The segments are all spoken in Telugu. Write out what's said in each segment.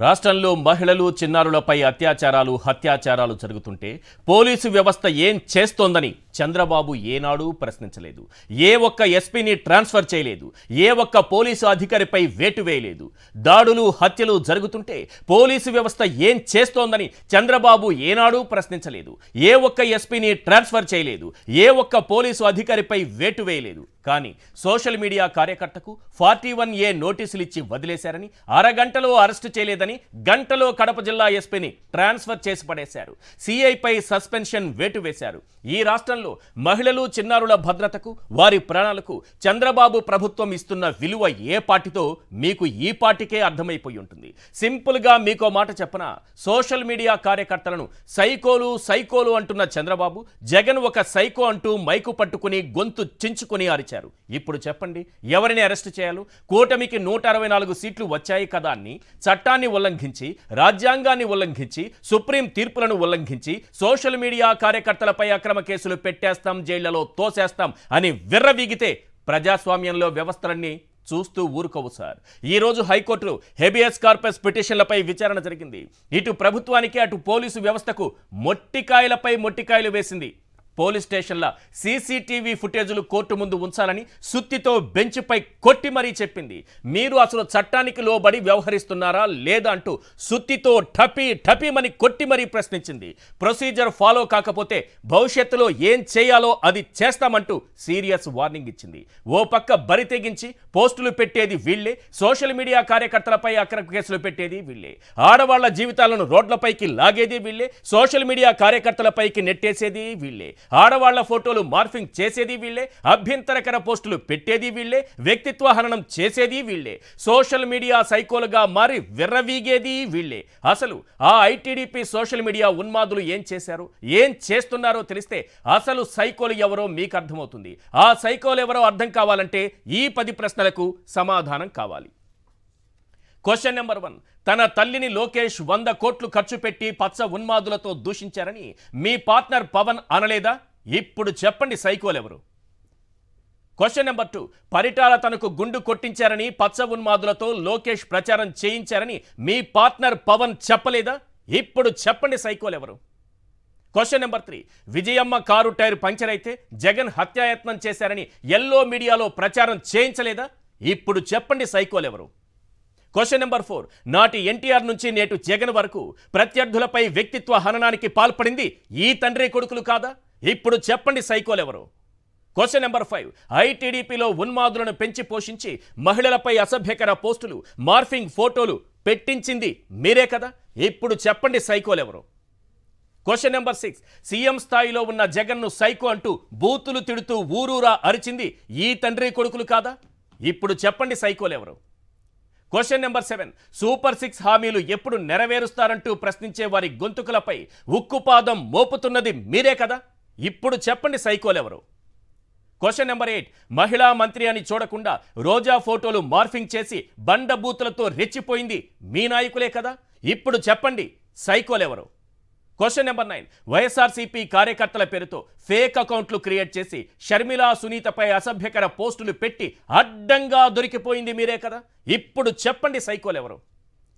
రాష్ట్రంలో మహిళలు చిన్నారులపై అత్యాచారాలు హత్యాచారాలు జరుగుతుంటే పోలీసు వ్యవస్థ ఏం చేస్తోందని చంద్రబాబు ఏనాడు ప్రశ్నించలేదు. ఏ ఒక్క ఎస్పీని ట్రాన్స్ఫర్ చేయలేదు. ఏ ఒక్క పోలీసు అధికారిపై వేటు వేయలేదు. దాడులు హత్యలు జరుగుతుంటే పోలీసు వ్యవస్థ ఏం చేస్తోందని చంద్రబాబు ఏనాడు ప్రశ్నించలేదు. ఏ ఒక్క ఎస్పీని ట్రాన్స్ఫర్ చేయలేదు. ఏ ఒక్క పోలీసు అధికారిపై వేటు వేయలేదు. కానీ సోషల్ మీడియా కార్యకర్తకు 41A నోటీసులు ఇచ్చి వదిలేశారని, అరగంటలో అరెస్టు చేయలేదని గంటలో కడప జిల్లా ఎస్పీని ట్రాన్స్ఫర్ చేసి పడేశారు. సిఐపై సస్పెన్షన్ వేటు వేశారు. ఈ రాష్ట్రంలో మహిళలు చిన్నారుల భద్రతకు, వారి ప్రాణాలకు చంద్రబాబు ప్రభుత్వం ఇస్తున్న విలువ ఏ పార్టీతో మీకు ఈ పార్టీకే అర్థమైపోయి ఉంటుంది. సింపుల్గా మీకో మాట చెప్పనా, సోషల్ మీడియా కార్యకర్తలను సైకోలు అంటున్న చంద్రబాబు, జగన్ ఒక సైకో అంటూ మైకు పట్టుకుని గొంతు చించుకుని అరిచారు. ఇప్పుడు చెప్పండి, ఎవరిని అరెస్టు చేయాలో? కూటమికి 164 సీట్లు వచ్చాయి కదా అని చట్టాన్ని ఉల్లంఘించి, రాజ్యాంగాన్ని ఉల్లంఘించి, సుప్రీం తీర్పులను ఉల్లంఘించి సోషల్ మీడియా కార్యకర్తలపై అక్రమ కేసులు పెట్టేస్తాం, జైళ్లలో తోసేస్తాం అని విర్రవీగితే ప్రజాస్వామ్యంలో వ్యవస్థలన్నీ చూస్తూ ఊరుకోవు సార్. ఈరోజు హైకోర్టులో హెబియస్ కార్పస్ పిటిషన్లపై విచారణ జరిగింది. ఇటు ప్రభుత్వానికి అటు పోలీసు వ్యవస్థకు మొట్టికాయలపై మొట్టికాయలు వేసింది. పోలీస్ స్టేషన్ల సీసీటీవీ ఫుటేజులు కోర్టు ముందు ఉంచాలని సుత్తితో బెంచ్పై కొట్టి మరీ చెప్పింది. మీరు అసలు చట్టానికి లోబడి వ్యవహరిస్తున్నారా లేదా అంటూ సుత్తితో ఠపీమని కొట్టి మరీ ప్రశ్నించింది. ప్రొసీజర్ ఫాలో కాకపోతే భవిష్యత్తులో ఏం చేయాలో అది చేస్తామంటూ సీరియస్ వార్నింగ్ ఇచ్చింది. ఓ పక్క బరి తెగించి పోస్టులు పెట్టేది వీళ్లే, సోషల్ మీడియా కార్యకర్తలపై అక్రమ కేసులు పెట్టేది వీళ్లే, ఆడవాళ్ల జీవితాలను రోడ్లపైకి లాగేది వీళ్లే, సోషల్ మీడియా కార్యకర్తలపైకి నెట్టేసేది వీళ్లే, ఆడవాళ్ల ఫోటోలు మార్ఫింగ్ చేసేది వీళ్లే, అభ్యంతరకర పోస్టులు పెట్టేది వీళ్లే, వ్యక్తిత్వ హననం చేసేది వీళ్లే, సోషల్ మీడియా సైకోలుగా మారి విర్రవీగేది వీళ్లే. అసలు ఆ ఐటీడీపీ సోషల్ మీడియా ఉన్మాదులు ఏం చేశారు, ఏం చేస్తున్నారో తెలిస్తే అసలు సైకోలు ఎవరో మీకు అర్థమవుతుంది. ఆ సైకోలు ఎవరో అర్థం కావాలంటే ఈ 10 ప్రశ్నలకు సమాధానం కావాలి. క్వశ్చన్ నెంబర్ 1, తన తల్లిని లోకేష్ 100 కోట్లు ఖర్చు పెట్టి పచ్చ ఉన్మాదులతో దూషించారని మీ పార్ట్నర్ పవన్ అనలేదా? ఇప్పుడు చెప్పండి సైకోలెవరు. క్వశ్చన్ నెంబర్ 2, పరిటాల తనకు గుండు కొట్టించారని పచ్చ ఉన్మాదులతో లోకేష్ ప్రచారం చేయించారని మీ పార్ట్నర్ పవన్ చెప్పలేదా? ఇప్పుడు చెప్పండి సైకోలెవరు. Question number 3, Vijayamma car tyre puncture అయితే జగన్ హత్యాయత్నం చేశారని ఎల్లో మీడియాలో ప్రచారం చేయించలేదా? ఇప్పుడు చెప్పండి సైకోలెవరు. క్వశ్చన్ నెంబర్ 4, నాటి ఎన్టీఆర్ నుంచి నేటు జగన్ వరకు ప్రత్యర్థులపై వ్యక్తిత్వ హననానికి పాల్పడింది ఈ తండ్రి కొడుకులు కాదా? ఇప్పుడు చెప్పండి సైకోలెవరు. క్వశ్చన్ నెంబర్ 5, ఐటీడీపీలో ఉన్మాదులను పెంచి పోషించి మహిళలపై అసభ్యకర పోస్టులు, మార్ఫింగ్ ఫోటోలు పెట్టించింది మీరే కదా? ఇప్పుడు చెప్పండి సైకోలెవరు. క్వశ్చన్ నెంబర్ 6, సీఎం స్థాయిలో ఉన్న జగన్ను సైకో అంటూ బూతులు తిడుతూ ఊరూరా అరిచింది ఈ తండ్రి కొడుకులు కాదా? ఇప్పుడు చెప్పండి సైకోలెవరు. క్వశ్చన్ నెంబర్ 7, సూపర్ 6 హామీలు ఎప్పుడు నెరవేరుస్తారంటూ ప్రశ్నించే వారి గొంతుకులపై ఉక్కుపాదం మోపుతున్నది మీరే కదా? ఇప్పుడు చెప్పండి సైకోలెవరు. క్వశ్చన్ నెంబర్ 8, మహిళా మంత్రి అని చూడకుండా రోజా ఫోటోలు మార్ఫింగ్ చేసి బండ బూతులతో రెచ్చిపోయింది మీ నాయకులే కదా? ఇప్పుడు చెప్పండి సైకోలెవరు. క్వశ్చన్ నెంబర్ 9, వైఎస్ఆర్సీపీ కార్యకర్తల పేరుతో ఫేక్ అకౌంట్లు క్రియేట్ చేసి షర్మిలా సునీతపై అసభ్యకర పోస్టులు పెట్టి అడ్డంగా దొరికిపోయింది మీరే కదా? ఇప్పుడు చెప్పండి సైకోలెవరు.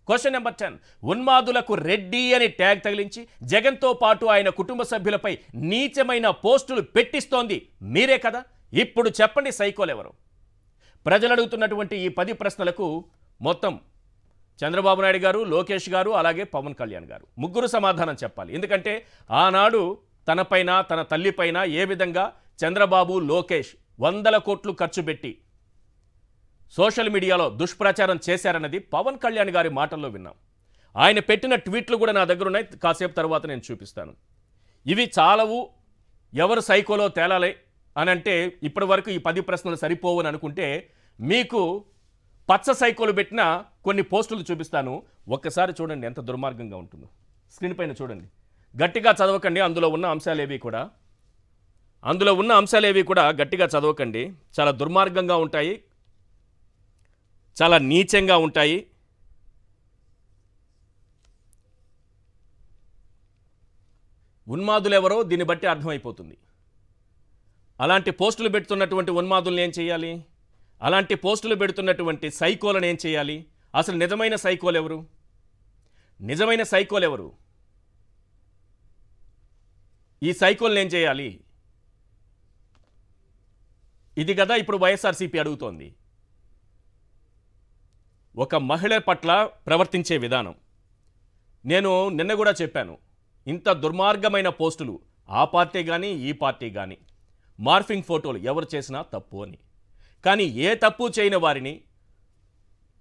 క్వశ్చన్ నెంబర్ 10, ఉన్మాదులకు రెడ్డి అని ట్యాగ్ తగిలించి జగన్తో పాటు ఆయన కుటుంబ సభ్యులపై నీచమైన పోస్టులు పెట్టిస్తోంది మీరే కదా? ఇప్పుడు చెప్పండి సైకోలెవరు. ప్రజలు అడుగుతున్నటువంటి ఈ 10 ప్రశ్నలకు మొత్తం చంద్రబాబు నాయుడు గారు, లోకేష్ గారు, అలాగే పవన్ కళ్యాణ్ గారు ముగ్గురు సమాధానం చెప్పాలి. ఎందుకంటే ఆనాడు తనపైన, తన తల్లిపైన ఏ విధంగా చంద్రబాబు, లోకేష్ 100 కోట్లు ఖర్చు పెట్టి సోషల్ మీడియాలో దుష్ప్రచారం చేశారన్నది పవన్ కళ్యాణ్ గారి మాటల్లో విన్నాం. ఆయన పెట్టిన ట్వీట్లు కూడా నా దగ్గర ఉన్నాయి, కాసేపు తర్వాత నేను చూపిస్తాను. ఇవి చాలవు, ఎవరు సైకోలో తేలాలి అని అంటే ఇప్పటి వరకు ఈ 10 ప్రశ్నలు సరిపోవు అని అనుకుంటే మీకు పచ్చ సైకోలు పెట్టిన కొన్ని పోస్టులు చూపిస్తాను. ఒక్కసారి చూడండి ఎంత దుర్మార్గంగా ఉంటుందో. స్క్రీన్ పైన చూడండి, గట్టిగా చదవకండి. అందులో ఉన్న అంశాలేవి కూడా గట్టిగా చదవకండి. చాలా దుర్మార్గంగా ఉంటాయి, చాలా నీచంగా ఉంటాయి. ఉన్మాదులు ఎవరో దీన్ని బట్టి అర్థమైపోతుంది. అలాంటి పోస్టులు పెడుతున్నటువంటి ఉన్మాదులను ఏం చేయాలి? అలాంటి పోస్టులు పెడుతున్నటువంటి సైకోలను ఏం చేయాలి? అసలు నిజమైన సైకోలు ఎవరు? నిజమైన సైకోలు ఎవరు? ఈ సైకోల్ని ఏం చేయాలి? ఇది కదా ఇప్పుడు వైఎస్ఆర్సీపీ అడుగుతోంది. ఒక మహిళ పట్ల ప్రవర్తించే విధానం. నేను నిన్న కూడా చెప్పాను, ఇంత దుర్మార్గమైన పోస్టులు ఆ పార్టీ కానీ ఈ పార్టీ కానీ, మార్ఫింగ్ ఫోటోలు ఎవరు చేసినా తప్పు అని. కానీ ఏ తప్పు చేయని వారిని,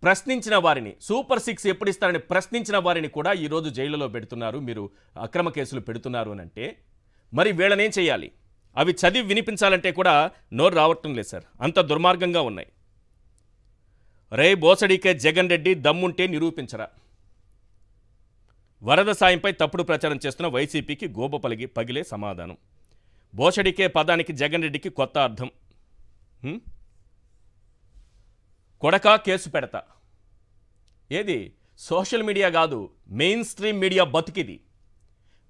ప్రశ్నించిన వారిని, సూపర్ 6 ఎప్పుడు ఇస్తారని ప్రశ్నించిన వారిని కూడా ఈరోజు జైలులో పెడుతున్నారు, మీరు అక్రమ కేసులు పెడుతున్నారు అని అంటే మరి వీళ్ళనేం చేయాలి? అవి చదివి వినిపించాలంటే కూడా నోరు రావటం లేదు సార్, అంత దుర్మార్గంగా ఉన్నాయి. రే బోసడికే జగన్ రెడ్డి దమ్ముంటే నిరూపించరా? వరద సాయంపై తప్పుడు ప్రచారం చేస్తున్న వైసీపీకి గోబ పగిలే సమాధానం. బోసడికే పదానికి జగన్ రెడ్డికి కొత్త అర్థం. కొడక కేసు పెడతా. ఏది? సోషల్ మీడియా కాదు, మెయిన్ స్ట్రీమ్ మీడియా బతుకిది.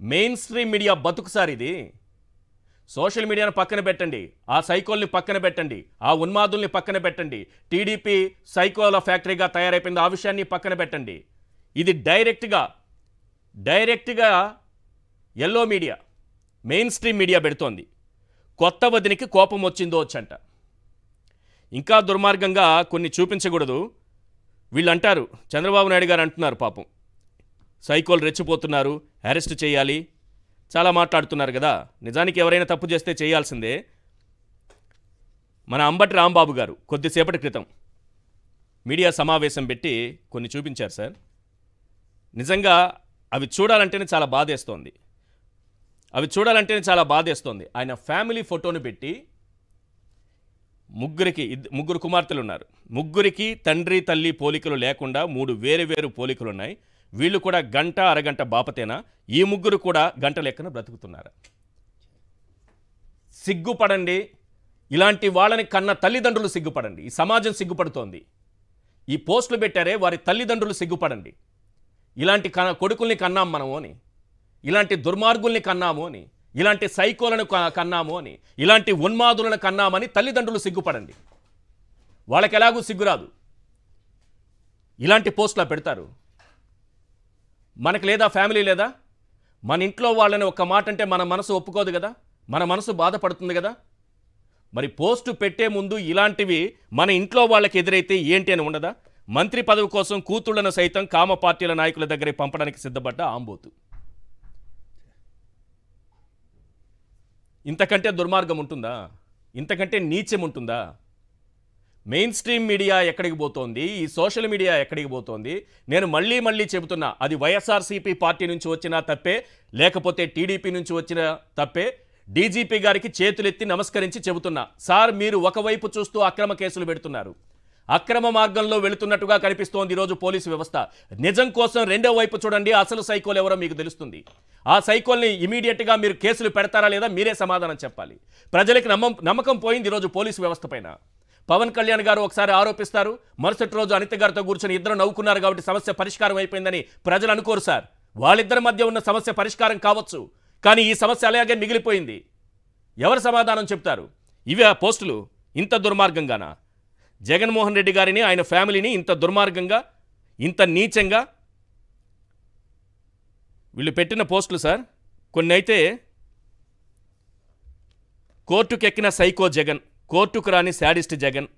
మెయిన్ స్ట్రీమ్ మీడియా బతుకు సార్ ఇది. సోషల్ మీడియాను పక్కన పెట్టండి, ఆ సైకోల్ని పక్కన పెట్టండి, ఆ ఉన్మాదుల్ని పక్కన పెట్టండి, టీడీపీ సైకోల ఫ్యాక్టరీగా తయారైపోయింది ఆ విషయాన్ని పక్కన పెట్టండి. ఇది డైరెక్ట్గా yellow media, main stream media పెడుతోంది. కొత్త వదినికి కోపం వచ్చిందో వచ్చంట. ఇంకా దుర్మార్గంగా కొన్ని చూపించకూడదు. వీళ్ళు అంటారు, చంద్రబాబు నాయుడు గారు అంటున్నారు, పాపం సైకోలు రెచ్చిపోతున్నారు, అరెస్ట్ చేయాలి, చాలా మాట్లాడుతున్నారు కదా. నిజానికి ఎవరైనా తప్పు చేస్తే చేయాల్సిందే. మన అంబటి రాంబాబు గారు కొద్దిసేపటి క్రితం మీడియా సమావేశం పెట్టి కొన్ని చూపించారు సార్. నిజంగా అవి చూడాలంటేనే చాలా బాధేస్తోంది. ఆయన ఫ్యామిలీ ఫోటోను పెట్టి ముగ్గురు కుమార్తెలు ఉన్నారు. ముగ్గురికి తండ్రి తల్లి పోలికలు లేకుండా 3 వేరు పోలికలు ఉన్నాయి. వీళ్ళు కూడా గంట అరగంట బాపతేనా? ఈ ముగ్గురు కూడా గంట లెక్కన బ్రతుకుతున్నారు. సిగ్గుపడండి. ఇలాంటి వాళ్ళని కన్న తల్లిదండ్రులు సిగ్గుపడండి. ఈ సమాజం సిగ్గుపడుతోంది. ఈ పోస్టులు పెట్టారే వారి తల్లిదండ్రులు సిగ్గుపడండి. ఇలాంటి కొడుకుల్ని కన్నాం మనము అని, ఇలాంటి దుర్మార్గుల్ని కన్నాము అని, ఇలాంటి సైకోలను కన్నాము అని, ఇలాంటి ఉన్మాదులను కన్నామని తల్లిదండ్రులు సిగ్గుపడండి. వాళ్ళకి ఎలాగూ సిగ్గురాదు, ఇలాంటి పోస్టులా పెడతారు. మనకు లేదా? ఫ్యామిలీ లేదా? మన ఇంట్లో వాళ్ళని ఒక్క మాట అంటే మన మనసు ఒప్పుకోదు కదా, మన మనసు బాధపడుతుంది కదా. మరి పోస్టు పెట్టే ముందు ఇలాంటివి మన ఇంట్లో వాళ్ళకి ఎదురైతే ఏంటి అని ఉండదా? మంత్రి పదవి కోసం కూతుళ్లను సైతం కామ పార్టీల నాయకుల దగ్గరే పంపడానికి సిద్ధపడ్డ ఆంబోతు. ఇంతకంటే దుర్మార్గం ఉంటుందా? ఇంతకంటే నీచం ఉంటుందా? మెయిన్ స్ట్రీమ్ మీడియా ఎక్కడికి పోతోంది? ఈ సోషల్ మీడియా ఎక్కడికి పోతోంది? నేను మళ్ళీ చెబుతున్నా, అది వైఎస్ఆర్సీపీ పార్టీ నుంచి వచ్చినా తప్పే, లేకపోతే టీడీపీ నుంచి వచ్చిన తప్పే. డీజీపీ గారికి చేతులెత్తి నమస్కరించి చెబుతున్నా, సార్ మీరు ఒకవైపు చూస్తూ అక్రమ కేసులు పెడుతున్నారు, అక్రమ మార్గంలో వెళుతున్నట్టుగా కనిపిస్తోంది ఈరోజు పోలీసు వ్యవస్థ. నిజం కోసం రెండో వైపు చూడండి, అసలు సైకోలు ఎవరో మీకు తెలుస్తుంది. ఆ సైకోల్ని ఇమీడియట్గా మీరు కేసులు పెడతారా లేదా మీరే సమాధానం చెప్పాలి. ప్రజలకు నమ్మకం పోయింది ఈరోజు పోలీసు వ్యవస్థ పైన. పవన్ కళ్యాణ్ గారు ఒకసారి ఆరోపిస్తారు, మరుసటి రోజు అనిత గారితో కూర్చొని ఇద్దరు నవ్వుకున్నారు కాబట్టి సమస్య పరిష్కారం అయిపోయిందని ప్రజలు అనుకోరు సార్. వాళ్ళిద్దరి మధ్య ఉన్న సమస్య పరిష్కారం కావచ్చు, కానీ ఈ సమస్య అలాగే మిగిలిపోయింది. ఎవరు సమాధానం చెప్తారు? ఇవే ఆ పోస్టులు ఇంత దుర్మార్గంగానా? జగన్మోహన్ రెడ్డి గారిని, ఆయన ఫ్యామిలీని ఇంత దుర్మార్గంగా, ఇంత నీచంగా వీళ్ళు పెట్టిన పోస్టులు సార్. కొన్ని అయితే కోర్టుకెక్కిన సైకో జగన్, కోర్టుకు రాని శాడిస్ట్ జగన్,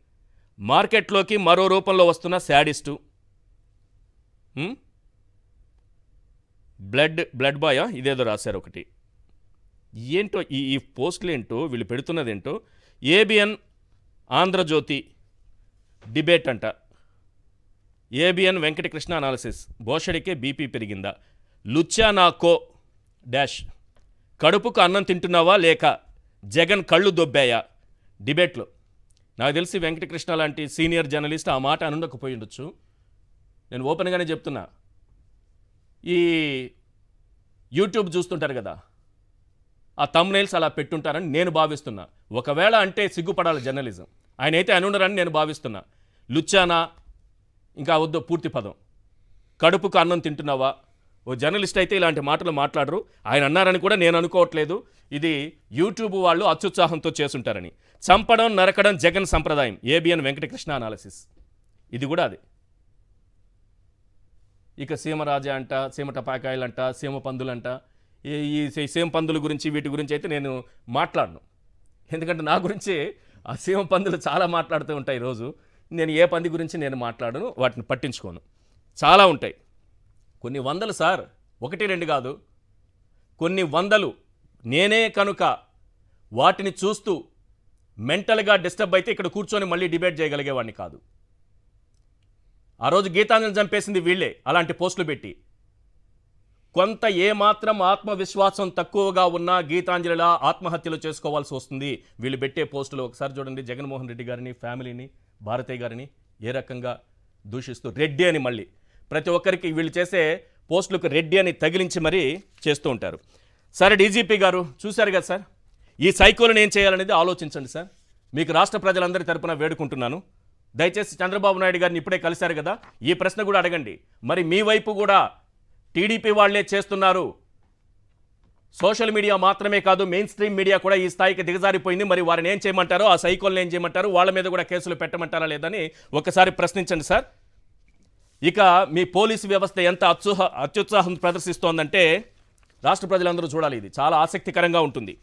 మార్కెట్లోకి మరో రూపంలో వస్తున్న శాడిస్టు, బ్లడ్ బాయ్ ఇదేదో రాశారు ఒకటి. ఏంటో ఈ పోస్టులు ఏంటో, వీళ్ళు పెడుతున్నదేంటో. ఏబిఎన్ ఆంధ్రజ్యోతి డిబేట్ అంట. ఏబిఎన్ వెంకటకృష్ణ అనాలిసిస్, బోషడికే బీపీ పెరిగిందా? లుచ్చా నాకో డాష్, కడుపుకు అన్నం తింటున్నావా లేక జగన్ కళ్ళు దొబ్బాయా? డిబేట్లో నాకు తెలిసి వెంకటకృష్ణ లాంటి సీనియర్ జర్నలిస్ట్ ఆ మాట అనుండకపోయి ఉండొచ్చు. నేను ఓపెన్గానే చెప్తున్నా, ఈ యూట్యూబ్ చూస్తుంటారు కదా, ఆ థంబ్నెయిల్స్ అలా పెట్టుంటారని నేను భావిస్తున్నా. ఒకవేళ అంటే సిగ్గుపడాలి జర్నలిజం. ఆయన అయితే అనుండరని నేను భావిస్తున్నా. లుచ్చానా, ఇంకా వద్దు పూర్తి పదం, కడుపుకు అన్నం తింటున్నావా? ఓ జర్నలిస్ట్ అయితే ఇలాంటి మాటలు మాట్లాడరు. ఆయన అన్నారని కూడా నేను అనుకోవట్లేదు. ఇది యూట్యూబ్ వాళ్ళు అత్యుత్సాహంతో చేసుంటారని. చంపడం నరకడం జగన్ సంప్రదాయం, ఏబిఎన్ వెంకటకృష్ణ అనాలిసిస్. ఇది కూడా అది. ఇక సీమరాజా అంట, సీమ టపాకాయలంట, సీమ పందులంట, ఈ సీమ పందుల గురించి వీటి గురించి అయితే నేను మాట్లాడను. ఎందుకంటే నా గురించి ఆ సీమ పందులు చాలా మాట్లాడుతూ ఉంటాయి రోజు. నేను ఏ పంది గురించి నేను మాట్లాడను, వాటిని పట్టించుకోను. చాలా ఉంటాయి, కొన్ని వందలు సార్, 1-2 కాదు, కొన్ని వందలు. నేనే కనుక వాటిని చూస్తూ మెంటల్గా డిస్టర్బ్ అయితే ఇక్కడ కూర్చొని మళ్ళీ డిబేట్ చేయగలిగేవాడిని కాదు. ఆ రోజు గీతాంజలి చంపేసింది వీళ్ళే, అలాంటి పోస్టులు పెట్టి. కొంత ఏమాత్రం ఆత్మవిశ్వాసం తక్కువగా ఉన్న గీతాంజలిలా ఆత్మహత్యలు చేసుకోవాల్సి వస్తుంది వీళ్ళు పెట్టే పోస్టులు. ఒకసారి చూడండి, జగన్మోహన్ రెడ్డి గారిని, ఫ్యామిలీని, భారతయ్య గారిని ఏ రకంగా దూషిస్తూ రెడ్డి అని, మళ్ళీ ప్రతి ఒక్కరికి వీళ్ళు చేసే పోస్టులకు రెడ్డి అని తగిలించి మరీ చేస్తూ ఉంటారు. సరే డీజీపీ గారు చూశారు కదా సార్, ఈ సైకోలను ఏం చేయాలనేది ఆలోచించండి సార్. మీకు రాష్ట్ర ప్రజలందరి తరపున వేడుకుంటున్నాను, దయచేసి చంద్రబాబు నాయుడు గారిని ఇప్పుడే కలిశారు కదా, ఈ ప్రశ్న కూడా అడగండి. మరి మీ వైపు కూడా టీడీపీ వాళ్లే చేస్తున్నారు, సోషల్ మీడియా మాత్రమే కాదు మెయిన్ స్ట్రీమ్ మీడియా కూడా ఈ స్థాయికి దిగజారిపోయింది. మరి వారిని ఏం చేయమంటారో, ఆ సైకోల్ని ఏం చేయమంటారు, వాళ్ళ మీద కూడా కేసులు పెట్టమంటారా లేదని ఒకసారి ప్రశ్నించండి సార్. ఇక మీ పోలీసు వ్యవస్థ ఎంత అత్యుత్సాహం ప్రదర్శిస్తోందంటే రాష్ట్ర ప్రజలందరూ చూడాలి, ఇది చాలా ఆసక్తికరంగా ఉంటుంది.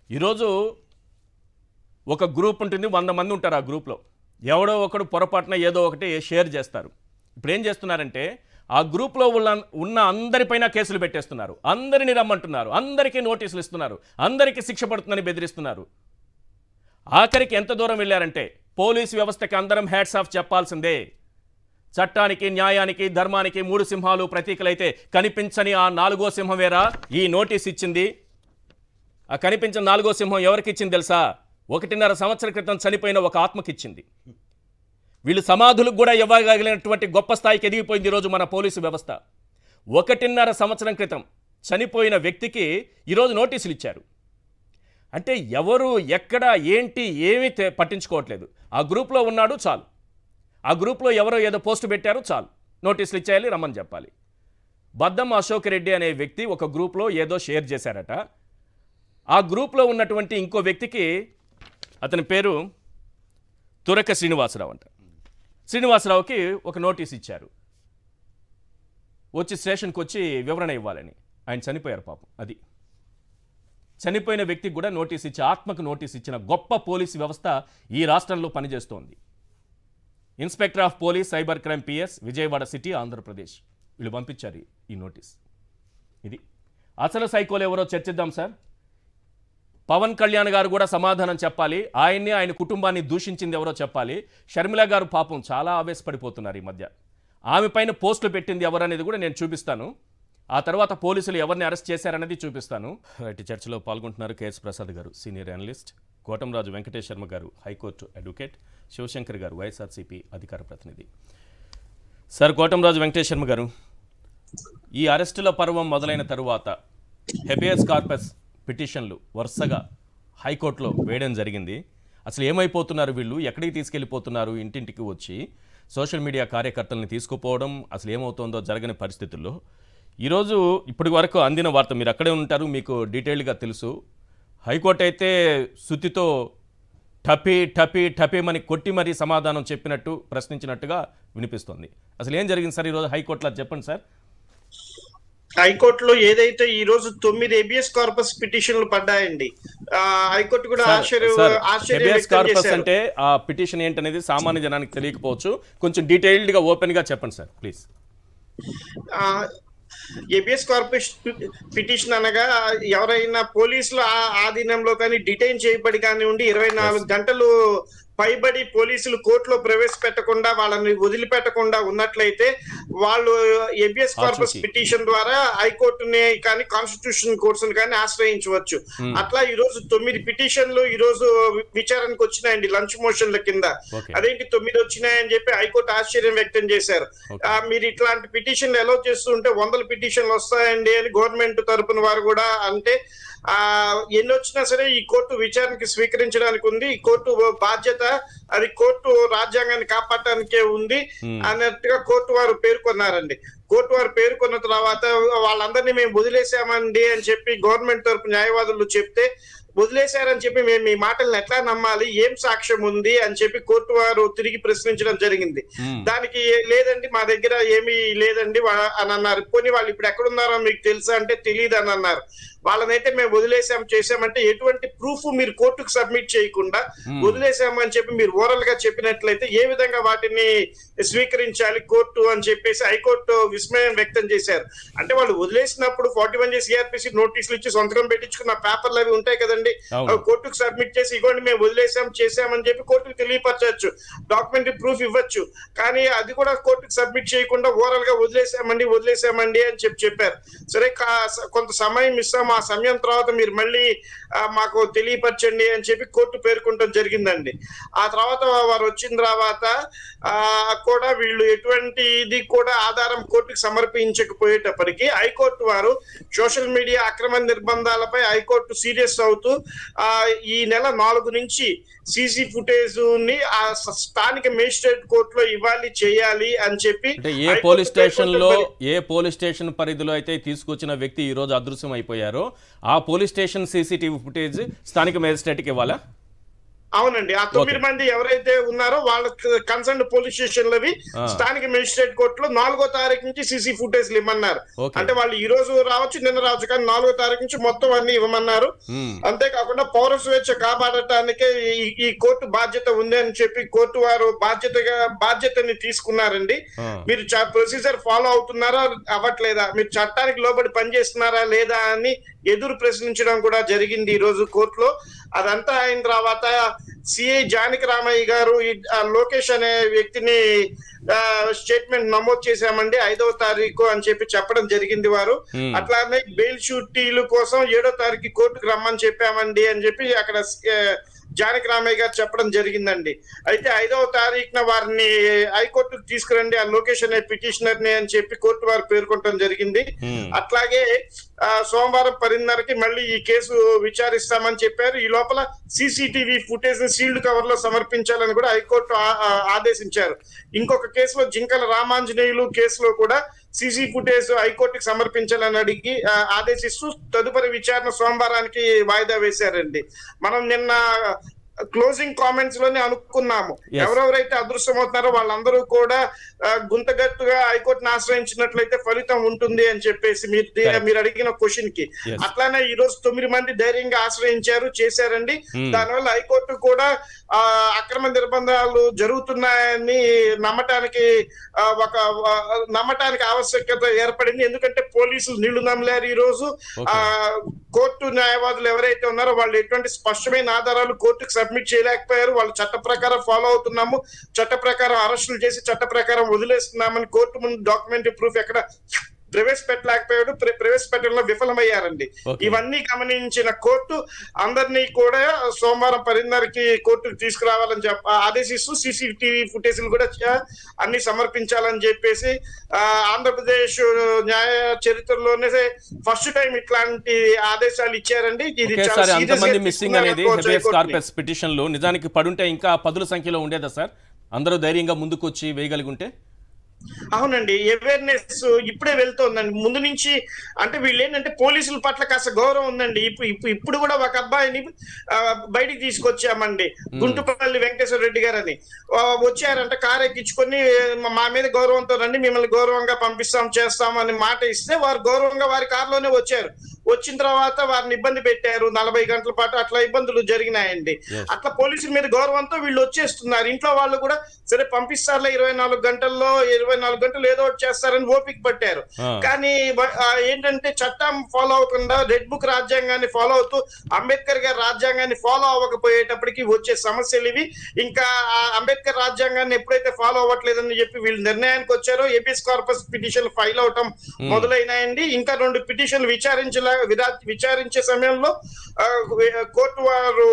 ఈరోజు ఒక గ్రూప్ ఉంటుంది, 100 మంది ఉంటారు. ఆ గ్రూప్లో ఎవడో ఒకడు పొరపాటున ఏదో ఒకటి షేర్ చేస్తారు. ఇప్పుడు ఏం చేస్తున్నారంటే ఆ గ్రూప్లో ఉన్న అందరిపైన కేసులు పెట్టేస్తున్నారు, అందరిని రమ్మంటున్నారు, అందరికీ నోటీసులు ఇస్తున్నారు, అందరికీ శిక్ష పడుతుందని బెదిరిస్తున్నారు. ఆఖరికి ఎంత దూరం వెళ్ళారంటే పోలీసు వ్యవస్థకి అందరం హ్యాట్స్ ఆఫ్ చెప్పాల్సిందే. చట్టానికి, న్యాయానికి, ధర్మానికి 3 సింహాలు ప్రతీకలైతే కనిపించని ఆ 4వ సింహం వేరా ఈ నోటీస్ ఇచ్చింది. ఆ కనిపించిన 4వ సింహం ఎవరికి ఇచ్చింది తెలుసా? 1.5 సంవత్సరాల క్రితం చనిపోయిన ఒక ఆత్మకిచ్చింది. వీళ్ళు సమాధులకు కూడా ఇవ్వగలిగినటువంటి గొప్ప స్థాయికి ఎదిగిపోయింది ఈరోజు మన పోలీసు వ్యవస్థ. 1.5 సంవత్సరం క్రితం చనిపోయిన వ్యక్తికి ఈరోజు నోటీసులు ఇచ్చారు. అంటే ఎవరు, ఎక్కడ, ఏంటి, ఏమీ పట్టించుకోవట్లేదు. ఆ గ్రూప్లో ఉన్నాడు చాలు, ఆ గ్రూప్లో ఎవరో ఏదో పోస్ట్ పెట్టారు చాలు, నోటీసులు ఇచ్చేయాలి, రమ్మని చెప్పాలి. బద్దం అశోక్ రెడ్డి అనే వ్యక్తి ఒక గ్రూప్లో ఏదో షేర్ చేశారట. ఆ గ్రూప్లో ఉన్నటువంటి ఇంకో వ్యక్తికి, అతని పేరు తురక శ్రీనివాసరావు అంట, శ్రీనివాసరావుకి ఒక నోటీస్ ఇచ్చారు, వచ్చి స్టేషన్కి వచ్చి వివరణ ఇవ్వాలని. ఆయన చనిపోయారు పాపం. అది చనిపోయిన వ్యక్తికి కూడా నోటీస్ ఇచ్చి, ఆత్మకు నోటీస్ ఇచ్చిన గొప్ప పోలీసు వ్యవస్థ ఈ రాష్ట్రంలో పనిచేస్తోంది. Inspector of police cyber crime PS, Vijayawada city, Andhra Pradesh. వీళ్ళు పంపించారు ఈ నోటీస్. ఇది అసలు సైకోలు ఎవరో చర్చిద్దాం సార్. పవన్ కళ్యాణ్ గారు కూడా సమాధానం చెప్పాలి, ఆయన్ని, ఆయన కుటుంబాన్ని దూషించింది ఎవరో చెప్పాలి. షర్మిల గారు పాపం చాలా ఆవేశపడిపోతున్నారు ఈ మధ్య. ఆమె పైన పోస్టులు పెట్టింది ఎవరనేది కూడా నేను చూపిస్తాను. ఆ తర్వాత పోలీసులు ఎవరిని అరెస్ట్ చేశారనేది చూపిస్తాను. రైట్, చర్చలో పాల్గొంటున్నారు KS ప్రసాద్ గారు, సీనియర్ అనలిస్ట్, కోటంరాజు వెంకటేష్ శర్మ గారు, హైకోర్టు అడ్వకేట్, శివశంకర్ గారు, వైఎస్ఆర్సీపీ అధికార ప్రతినిధి. సార్ కోటంరాజు వెంకటేష్ శర్మ గారు, ఈ అరెస్టుల పర్వం మొదలైన తరువాత హెబియస్ కార్పస్ పిటిషన్లు వరుసగా హైకోర్టులో వేయడం జరిగింది. అసలు ఏమైపోతున్నారు వీళ్ళు, ఎక్కడికి తీసుకెళ్ళిపోతున్నారు? ఇంటింటికి వచ్చి సోషల్ మీడియా కార్యకర్తల్ని తీసుకుపోవడం, అసలు ఏమవుతుందో జరగని పరిస్థితుల్లో ఈరోజు ఇప్పటి వరకు అందిన వార్త, మీరు అక్కడే ఉంటారు, మీకు డీటెయిల్గా తెలుసు. హైకోర్టు అయితే శుతితో టపేమని కొట్టి మరీ సమాధానం చెప్పినట్టు, ప్రశ్నించినట్టుగా వినిపిస్తోంది. అసలు ఏం జరిగింది సార్ ఈరోజు హైకోర్టులో, చెప్పండి సార్. హైకోర్టులో ఏదైతే ఈ రోజు 9 హెబియస్ కార్పస్ పిటిషన్లు పడ్డాయండి. హైకోర్టు కూడా కార్పస్ అంటే ఆ పిటిషన్ ఏంటనేది సామాన్య జనానికి తెలియకపోవచ్చు, కొంచెం డీటెయిల్డ్ గా ఓపెన్ గా చెప్పండి sir please. Habeas corpus petition అనగా ఎవరైనా పోలీసులు ఆధీనంలో కానీ డిటైన్ చేయబడి కానివ్వండి 24 గంటలు పైబడి పోలీసులు కోర్టులో ప్రవేశపెట్టకుండా, వాళ్ళని వదిలిపెట్టకుండా ఉన్నట్లయితే వాళ్ళు హెబియస్ కార్పస్ పిటిషన్ ద్వారా హైకోర్టుని కానీ కాన్స్టిట్యూషన్ కోర్ట్స్ కానీ ఆశ్రయించవచ్చు. అట్లా ఈ రోజు 9 పిటిషన్లు ఈ రోజు విచారణకు వచ్చినాయండి లంచ్ మోషన్ల కింద. అదేంటి 9 వచ్చినాయని చెప్పి హైకోర్టు ఆశ్చర్యం వ్యక్తం చేశారు. మీరు ఇట్లాంటి పిటిషన్లు ఎలా చేస్తుంటే 100 పిటిషన్లు వస్తాయండి అని గవర్నమెంట్ తరపున వారు కూడా అంటే ఎన్ని వచ్చినా సరే ఈ కోర్టు విచారణకి స్వీకరించడానికి ఉంది, ఈ కోర్టు బాధ్యత అది కోర్టు రాజ్యాంగాన్ని కాపాడటానికే ఉంది అన్నట్టుగా కోర్టు వారు పేర్కొన్నారండి. కోర్టు వారు పేర్కొన్న తర్వాత వాళ్ళందరినీ మేము వదిలేసామండి అని చెప్పి గవర్నమెంట్ తరపు న్యాయవాదులు చెప్తే వదిలేశారని చెప్పి మేము మీ మాటలను ఎట్లా నమ్మాలి, ఏం సాక్ష్యం ఉంది అని చెప్పి కోర్టు వారు తిరిగి ప్రశ్నించడం జరిగింది. దానికి లేదండి మా దగ్గర ఏమీ లేదండి అని అన్నారు. పోనీ వాళ్ళు ఇప్పుడు ఎక్కడున్నారో మీకు తెలుసా అంటే తెలియదు అని అన్నారు. వాళ్ళనైతే మేము వదిలేసాం చేసామంటే ఎటువంటి ప్రూఫ్ మీరు కోర్టుకు సబ్మిట్ చేయకుండా వదిలేసాము అని చెప్పి మీరు ఓరల్ గా చెప్పినట్లయితే ఏ విధంగా వాటిని స్వీకరించాలి కోర్టు అని చెప్పేసి హైకోర్టు విస్మయం వ్యక్తం చేశారు. అంటే వాళ్ళు వదిలేసినప్పుడు 41 సిఆర్పిసి నోటీసులు ఇచ్చి సంతకం పెట్టించుకున్న పేపర్లు అవి ఉంటాయి కదండి, కోర్టుకు సబ్మిట్ చేసి ఇగోండి మేము వదిలేసాం చేసామని చెప్పి కోర్టుకు తెలియపరచవచ్చు, డాక్యుమెంటరీ ప్రూఫ్ ఇవ్వచ్చు. కానీ అది కూడా కోర్టుకు సబ్మిట్ చేయకుండా ఓరల్ గా వదిలేసామండి అని చెప్పారు. సరే కొంత సమయం ఇస్తాం, ఆ సమయం తర్వాత మీరు మళ్ళీ మాకు తెలియపరచండి అని చెప్పి కోర్టు పేర్కొనడం జరిగిందండి. ఆ తర్వాత వారు వచ్చిన తర్వాత కూడా వీళ్ళు ఎటువంటి ఇది కూడా ఆధారం కోర్టుకు సమర్పించకపోయేటప్పటికీ హైకోర్టు వారు సోషల్ మీడియా అక్రమ నిర్బంధాలపై హైకోర్టు సీరియస్ అవుతూ ఈ నెల 4 నుంచి సీసీ ఫుటేజ్ ని ఆ స్థానిక మేజిస్ట్రేట్ కోర్టులో ఇవ్వాలి చేయాలి అని చెప్పి ఏ పోలీస్ స్టేషన్ పరిధిలో అయితే తీసుకొచ్చిన వ్యక్తి ఈ రోజు అదృశ్యం అయిపోయారో ఆ పోలీస్ స్టేషన్ సీసీటీవీ ఫుటేజ్ స్థానిక మేజిస్ట్రేట్ కి ఇవ్వాలా? అవునండి. ఆ 9 మంది ఎవరైతే ఉన్నారో వాళ్ళ కన్సర్న్ పోలీస్ స్టేషన్లవి స్థానిక మెజిస్ట్రేట్ కోర్టులో 4వ తారీఖు నుంచి సీసీ ఫుటేజ్లు ఇవ్వమన్నారు. అంటే వాళ్ళు ఈ రోజు రావచ్చు నిన్న రావచ్చు కానీ 4వ తారీఖు నుంచి మొత్తం అన్ని ఇవ్వమన్నారు. అంతేకాకుండా పౌర స్వేచ్ఛ కాపాడటానికే ఈ కోర్టు బాధ్యత ఉంది అని చెప్పి కోర్టు వారు బాధ్యతని తీసుకున్నారండి. మీరు ప్రొసీజర్ ఫాలో అవుతున్నారా అవ్వట్లేదా, మీరు చట్టానికి లోబడి పనిచేస్తున్నారా లేదా అని ఎదురు ప్రశ్నించడం కూడా జరిగింది ఈ రోజు కోర్టులో. అదంతా అయిన తర్వాత సిఐ జానకి రామయ్య గారు లోకేష్ అనే వ్యక్తిని స్టేట్మెంట్ నమోదు చేశామండి 5వ తారీఖు అని చెప్పి చెప్పడం జరిగింది వారు. అట్లానే బెయిల్ షూటీల కోసం 7వ తారీఖు కోర్టుకు రమ్మని చెప్పామండి అని చెప్పి అక్కడ జానకి రామయ్య గారు చెప్పడం జరిగిందండి. అయితే 5వ తారీఖున వారిని హైకోర్టుకు తీసుకురండి ఆ లోకేష్ అనే పిటిషనర్ ని అని చెప్పి కోర్టు వారు పేర్కొనడం జరిగింది. అట్లాగే సోమవారం 10:30కి మళ్ళీ ఈ కేసు విచారిస్తామని చెప్పారు. ఈ లోపల సీసీటీవీ ఫుటేజ్ ని సీల్డ్ కవర్ లో సమర్పించాలని కూడా హైకోర్టు ఆదేశించారు. ఇంకొక కేసులో జింకల రామాంజనేయులు కేసులో కూడా సీసీ ఫుటేజ్ హైకోర్టుకి సమర్పించాలని అడిగి ఆదేశిస్తూ తదుపరి విచారణ సోమవారానికి వాయిదా వేశారండి. మనం నిన్న క్లోజింగ్ కామెంట్స్ లోనే అనుకున్నాము ఎవరెవరైతే అదృశ్యమవుతున్నారో వాళ్ళందరూ కూడా గుంతగట్టుగా హైకోర్టును ఆశ్రయించినట్లయితే ఫలితం ఉంటుంది అని చెప్పేసి మీరు అడిగిన క్వశ్చన్ కి అట్లానే ఈ రోజు 9 మంది ధైర్యంగా ఆశ్రయించారు చేశారండి. దానివల్ల హైకోర్టు కూడా అక్రమ నిర్బంధాలు జరుగుతున్నాయని నమ్మటానికి ఆవశ్యకత ఏర్పడింది. ఎందుకంటే పోలీసులు నీళ్లు నమ్మలేరు. ఈ రోజు కోర్టు న్యాయవాదులు ఎవరైతే ఉన్నారో వాళ్ళు ఎటువంటి స్పష్టమైన ఆధారాలు కోర్టుకు సబ్మిట్ చేయలేకపోయారు. వాళ్ళు చట్ట ప్రకారం ఫాలో అవుతున్నాము, చట్ట ప్రకారం అరెస్టులు చేసి చట్ట ప్రకారం వదిలేస్తున్నామని కోర్టు ముందు డాక్యుమెంటరీ ప్రూఫ్ ఎక్కడ ప్రవేశపెట్టలేకపోయాడు, ప్రవేశపెట్టడంలో విఫలమయ్యారండి. ఇవన్నీ గమనించిన కోర్టు అందరినీ కూడా సోమవారం 10:30కి కోర్టుకు తీసుకురావాలని ఆదేశిస్తూ సీసీటీవీ ఫుటేజ్లు కూడా అన్ని సమర్పించాలని చెప్పేసి ఆంధ్రప్రదేశ్ న్యాయ చరిత్రలోనే ఫస్ట్ టైం ఇట్లాంటి ఆదేశాలు ఇచ్చారండి. ఇది అంతమంది మిస్సింగ్ అనేది హెబియస్ కార్పస్ పిటిషన్లు నిజానికి పడుంటే ఇంకా పదుల సంఖ్యలో ఉండేదా సార్? అందరూ ధైర్యంగా ముందుకు వచ్చి వేయగలిగుంటే? అవునండి, అవేర్నెస్ ఇప్పుడే వెళ్తోందండి. ముందు నుంచి అంటే వీళ్ళు ఏంటంటే పోలీసుల పట్ల కాస్త గౌరవం ఉందండి. ఇప్పుడు కూడా ఒక అబ్బాయిని బయటికి తీసుకొచ్చామండి, గుంటుపల్లి వెంకటేశ్వర రెడ్డి గారు అని వచ్చారంట. కారు ఎక్కించుకొని మా మీద గౌరవంతో రండి, మిమ్మల్ని గౌరవంగా పంపిస్తాం చేస్తాం అని మాట ఇస్తే వారు గౌరవంగా వారి కారులోనే వచ్చారు. వచ్చిన తర్వాత వారిని ఇబ్బంది పెట్టారు 40 గంటల పాటు, అట్లా ఇబ్బందులు జరిగినాయండి. అట్లా పోలీసుల మీద గౌరవంతో వీళ్ళు వచ్చేస్తున్నారు. ఇంట్లో వాళ్ళు కూడా సరే పంపిస్తారులే 24 గంటల్లో 24 గంటలు ఏదో ఒకటి చేస్తారని ఓపిక పట్టారు. కానీ ఏంటంటే చట్టం ఫాలో అవ్వకుండా రెడ్ బుక్ రాజ్యాంగాన్ని ఫాలో అవుతూ అంబేద్కర్ గారి రాజ్యాంగాన్ని ఫాలో అవ్వకపోయేటప్పటికి వచ్చే సమస్యలు ఇవి. ఇంకా అంబేద్కర్ రాజ్యాంగాన్ని ఎప్పుడైతే ఫాలో అవ్వట్లేదని చెప్పి వీళ్ళు నిర్ణయానికి వచ్చారో హెబియస్ కార్పస్ పిటిషన్లు ఫైల్ అవటం మొదలైనాయండి. ఇంకా 2 పిటిషన్లు విచారించే సమయంలో కోర్టు వారు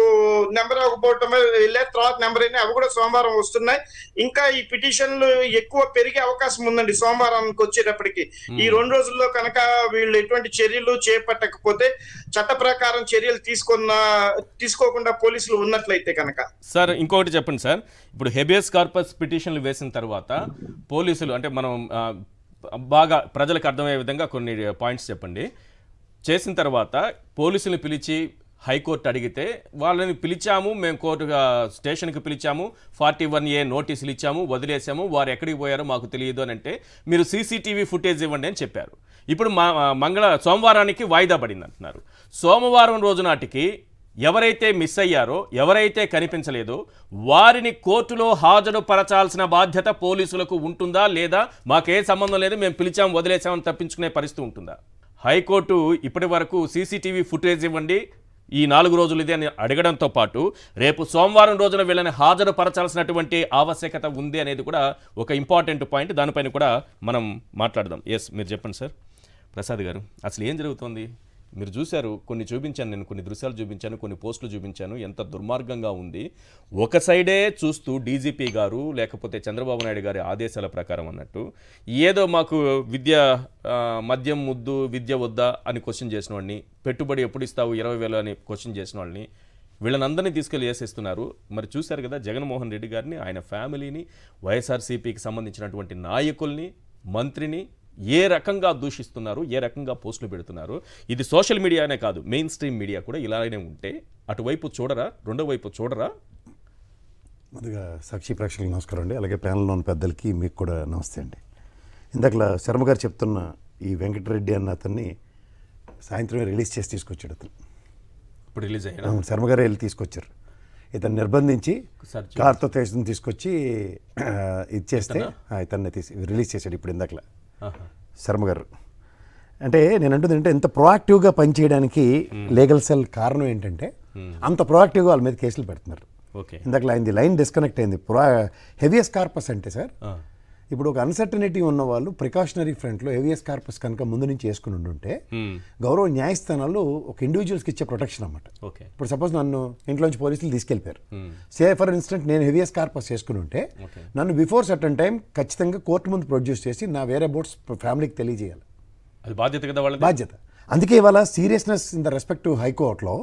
నెంబర్ అవ్వకపోవటం వెళ్ళారు. తర్వాత నెంబర్ అయినా అవి కూడా సోమవారం వస్తున్నాయి. ఇంకా ఈ పిటిషన్లు ఎక్కువ పెరిగే అవకాశం ఉందండి సోమవారానికి వచ్చేటప్పటికి. ఈ 2 రోజుల్లో కనుక వీళ్ళు ఎటువంటి చర్యలు చేపట్టకపోతే చట్ట ప్రకారం చర్యలు తీసుకోకుండా పోలీసులు ఉన్నట్లయితే కనుక. సార్ ఇంకొకటి చెప్పండి సార్, ఇప్పుడు హెబియస్ కార్పస్ పిటిషన్లు వేసిన తర్వాత పోలీసులు అంటే మనం బాగా ప్రజలకు అర్థమయ్యే విధంగా కొన్ని పాయింట్స్ చెప్పండి. చేసిన తర్వాత పోలీసులను పిలిచి హైకోర్టు అడిగితే వాళ్ళని పిలిచాము, మేము కోర్టుగా స్టేషన్కి పిలిచాము, 41A నోటీసులు ఇచ్చాము, వదిలేసాము, వారు ఎక్కడికి పోయారో మాకు తెలియదు అని అంటే మీరు సీసీటీవీ ఫుటేజ్ ఇవ్వండి అని చెప్పారు. ఇప్పుడు సోమవారానికి వాయిదా పడింది అంటున్నారు. సోమవారం రోజు నాటికి ఎవరైతే మిస్ అయ్యారో, ఎవరైతే కనిపించలేదో వారిని కోర్టులో హాజరుపరచాల్సిన బాధ్యత పోలీసులకు ఉంటుందా లేదా? మాకే సంబంధం లేదు, మేము పిలిచాం వదిలేసామని తప్పించుకునే పరిస్థితి ఉంటుందా? హైకోర్టు ఇప్పటి వరకు సీసీటీవీ ఫుటేజ్ ఇవ్వండి ఈ 4 రోజులు ఇది అని అడగడంతో పాటు రేపు సోమవారం రోజున వీళ్ళని హాజరుపరచాల్సినటువంటి ఆవశ్యకత ఉంది అనేది కూడా ఒక ఇంపార్టెంట్ పాయింట్. దానిపైన కూడా మనం మాట్లాడదాం. ఎస్, మీరు చెప్పండి సార్. ప్రసాద్ గారు, అసలు ఏం జరుగుతుంది? మీరు చూశారు, కొన్ని చూపించాను, నేను కొన్ని దృశ్యాలు చూపించాను, కొన్ని పోస్టులు చూపించాను, ఎంత దుర్మార్గంగా ఉంది. ఒక సైడే చూస్తూ డీజీపీ గారు లేకపోతే చంద్రబాబు నాయుడు గారి ఆదేశాల ప్రకారం అన్నట్టు ఏదో మాకు మద్యం ముద్దు విద్య వద్దా అని క్వశ్చన్ చేసిన వాడిని, పెట్టుబడి ఎప్పుడు ఇస్తావు 20,000 అని క్వశ్చన్ చేసిన వాళ్ళని, వీళ్ళనందరినీ తీసుకెళ్ళి వేసేస్తున్నారు. మరి చూశారు కదా జగన్మోహన్ రెడ్డి గారిని, ఆయన ఫ్యామిలీని, వైఎస్ఆర్సీపీకి సంబంధించినటువంటి నాయకుల్ని, మంత్రిని ఏ రకంగా దూషిస్తున్నారు, ఏ రకంగా పోస్టులు పెడుతున్నారు. ఇది సోషల్ మీడియానే కాదు, మెయిన్ స్ట్రీమ్ మీడియా కూడా ఇలానే ఉంటే అటువైపు చూడరా? రెండో వైపు చూడరా? ముందుగా సాక్షి ప్రేక్షకులకు నమస్కారం అండి. అలాగే ప్యానల్లో ఉన్న పెద్దలకి మీకు కూడా నమస్తే అండి. ఇందాక శర్మ గారు చెప్తున్న ఈ వెంకటరెడ్డి అన్న అతన్ని సాయంత్రమే రిలీజ్ చేసి తీసుకొచ్చాడు. అతను ఇప్పుడు రిలీజ్ అయ్యాడు. శర్మ గారు వెళ్ళి తీసుకొచ్చారు. ఇతను నిర్బంధించి కార్తో తీసుకొచ్చి ఇచ్చేస్తే ఇతన్ని రిలీజ్ చేశాడు ఇప్పుడు ఇందాకలా శర్మ గారు. అంటే నేను అంటుంది అంటే ఇంత ప్రొయాక్టివ్గా పనిచేయడానికి లీగల్ సెల్ కారణం ఏంటంటే అంత ప్రొయాక్టివ్గా వాళ్ళ మీద కేసులు పెడుతున్నారు. ఇందాక అయింది లైన్ డిస్కనెక్ట్ అయింది. హెవియస్ కార్పస్ అంటే సార్, ఇప్పుడు ఒక అన్సర్టనిటీ ఉన్న వాళ్ళు ప్రికాషనరీ ఫ్రంట్లో హెవియస్ కార్పస్ కనుక ముందు నుంచి వేసుకుని ఉండుంటే గౌరవ న్యాయస్థానాలు ఒక ఇండివిజువల్స్కి ఇచ్చే ప్రొటెక్షన్ అన్నమాట. ఇప్పుడు సపోజ్ నన్ను ఇంట్లోంచి పోలీసులు తీసుకెళ్ళిపోయారు, సే ఫర్ ఇన్స్టెంట్ నేను హెవియస్ కార్పస్ వేసుకుని ఉంటే నన్ను బిఫోర్ సర్టన్ టైం ఖచ్చితంగా కోర్టు ముందు ప్రొడ్యూస్ చేసి నా వేరే అబౌట్స్ ఫ్యామిలీకి తెలియజేయాలి. అది బాధ్యత కదా, వాళ్ళ బాధ్యత. అందుకే ఇవాళ సీరియస్నెస్ ఇన్ ద రెస్పెక్టివ్ హైకోర్టులో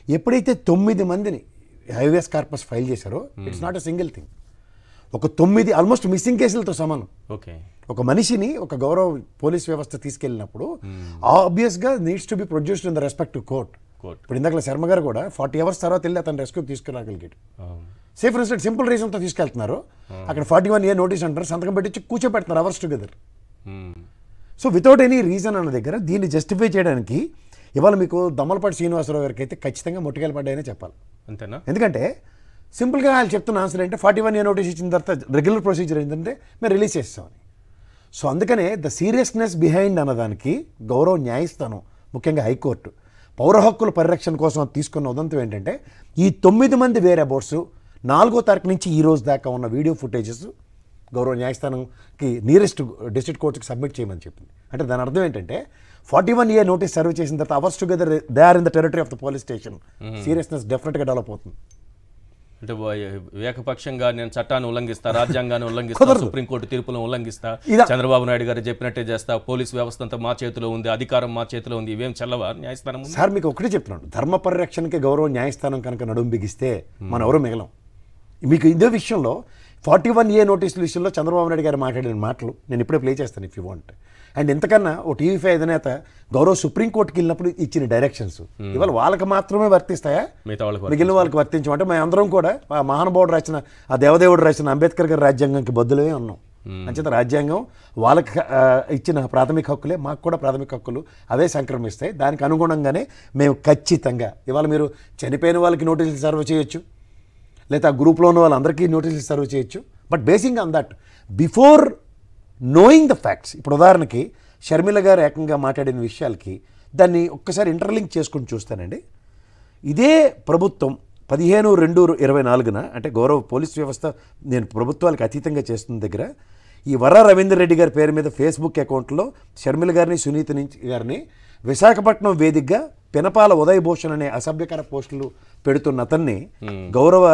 ఎప్పుడైతే 9 మందిని హెవియస్ కార్పస్ ఫైల్ చేశారో, it's not a single thing, ఒక 9 ఆల్మోస్ట్ మిస్సింగ్ కేసులతో సమానం. ఒక మనిషిని ఒక గౌరవ పోలీస్ వ్యవస్థ తీసుకెళ్ళినప్పుడు ఆబ్వియస్గా needs to be produced in the respective court. ఇప్పుడు ఇందాక శర్మ గారు కూడా 40 hours తర్వాత వెళ్ళి అతను రెస్క్యూకి తీసుకురాగలిగాడు. సేఫ్ ఇన్స్టెంట్ సింపుల్ రీజన్తో తీసుకెళ్తున్నారు. అక్కడ 41A నోటీస్ అంటారు, సంతకం పెట్టి కూర్చోబెడుతున్నారు hours together. So without any reason అన్న దగ్గర దీన్ని జస్టిఫై చేయడానికి ఇవాళ మీకు దమ్మలపాటి శ్రీనివాసరావు గారికి అయితే ఖచ్చితంగా ముట్టుకెళ్ళి పడ్డాయనే చెప్పాలి. అంతేనా? ఎందుకంటే సింపుల్గా వాళ్ళు చెప్తున్న ఆన్సర్ ఏంటంటే 41A నోటీస్ ఇచ్చిన తర్వాత రెగ్యులర్ ప్రొసీజర్ ఏంటంటే మేము రిలీజ్ చేస్తామని. సో అందుకనే ద సీరియస్నెస్ బిహైండ్ అన్నదానికి గౌరవ న్యాయస్థానం, ముఖ్యంగా హైకోర్టు పౌర హక్కుల పరిరక్షణ కోసం తీసుకున్న ఉదంతం ఏంటంటే ఈ 9 మంది వేరే అబౌట్స్ 4వ తారీఖు నుంచి ఈ రోజు దాకా ఉన్న వీడియో ఫుటేజెస్ గౌరవ న్యాయస్థానంకి నియరెస్ట్ డిస్ట్రిక్ట్ కోర్టుకి సబ్మిట్ చేయమని చెప్పింది. అంటే దాని అర్థం ఏంటంటే 41A నోటీస్ సర్వ్ చేసిన తర్వాత hours together they are in the territory of the police station. Seriousness డెఫినెట్గా డెవలప్ అవుతుంది. అంటే ఏకపక్షంగా నేను చట్టాన్ని ఉల్లంఘిస్తా, రాజ్యాంగాన్ని ఉల్లంఘిస్తా, సుప్రీంకోర్టు తీర్పులను ఉల్లంఘిస్తా, చంద్రబాబు నాయుడు గారు చెప్పినట్టే చేస్తా, పోలీస్ వ్యవస్థ అంతా మా చేతిలో ఉంది, అధికారం మా చేతిలో ఉంది, ఇవేం చల్లవా న్యాయస్థానం? సార్ మీకు ఒకటి చెప్తున్నాను, ధర్మ పరిరక్షణకి గౌరవ న్యాయస్థానం కనుక నడుము బిగిస్తే మనం ఎవరో మిగలం. మీకు ఇదే విషయంలో 41A నోటీసుల విషయంలో చంద్రబాబు నాయుడు గారు మాట్లాడిన మాటలు నేను ఇప్పుడే ప్లే చేస్తాను ఇఫ్ యూ వాంట్. అండ్ ఇంతకన్నా ఓ టీవీ5 అధినేత గౌరవ సుప్రీంకోర్టుకి వెళ్ళినప్పుడు ఇచ్చిన డైరెక్షన్స్ ఇవాళ వాళ్ళకి మాత్రమే వర్తిస్తాయా, మిగిలిన వాళ్ళకి వర్తించమంటే మేము అందరం కూడా ఆ మహానుభావుడు రాసిన, ఆ దేవదేవుడు రాసిన అంబేద్కర్ గారి రాజ్యాంగంకి బద్దులే ఉన్నాం. అంచేత రాజ్యాంగం వాళ్ళకి ఇచ్చిన ప్రాథమిక హక్కులే మాకు కూడా ప్రాథమిక హక్కులు అవే సంక్రమిస్తాయి. దానికి అనుగుణంగానే మేము ఖచ్చితంగా ఇవాళ మీరు చనిపోయిన వాళ్ళకి నోటీసులు సర్వ్ చేయొచ్చు, లేదా ఆ గ్రూప్లో ఉన్న వాళ్ళందరికీ నోటీసులు సర్వ్ చేయొచ్చు. But basing on that before knowing the facts, ఇప్పుడు ఉదాహరణకి షర్మిల గారు ఏకంగా మాట్లాడిన విషయాలకి దాన్ని ఒక్కసారి ఇంటర్లింక్ చేసుకుని చూస్తానండి. ఇదే ప్రభుత్వం 15/2/24 అంటే గౌరవ పోలీస్ వ్యవస్థ నేను ప్రభుత్వాలకు అతీతంగా చేస్తున్న దగ్గర ఈ వర్రా రవీందర్ రెడ్డి గారి పేరు మీద ఫేస్బుక్ అకౌంట్లో షర్మిల గారిని, సునీత గారిని విశాఖపట్నం వేదికగా పినపాల ఉదయ్ భూషణ్ అనే అసభ్యకర పోస్టులు పెడుతున్న అతన్ని గౌరవ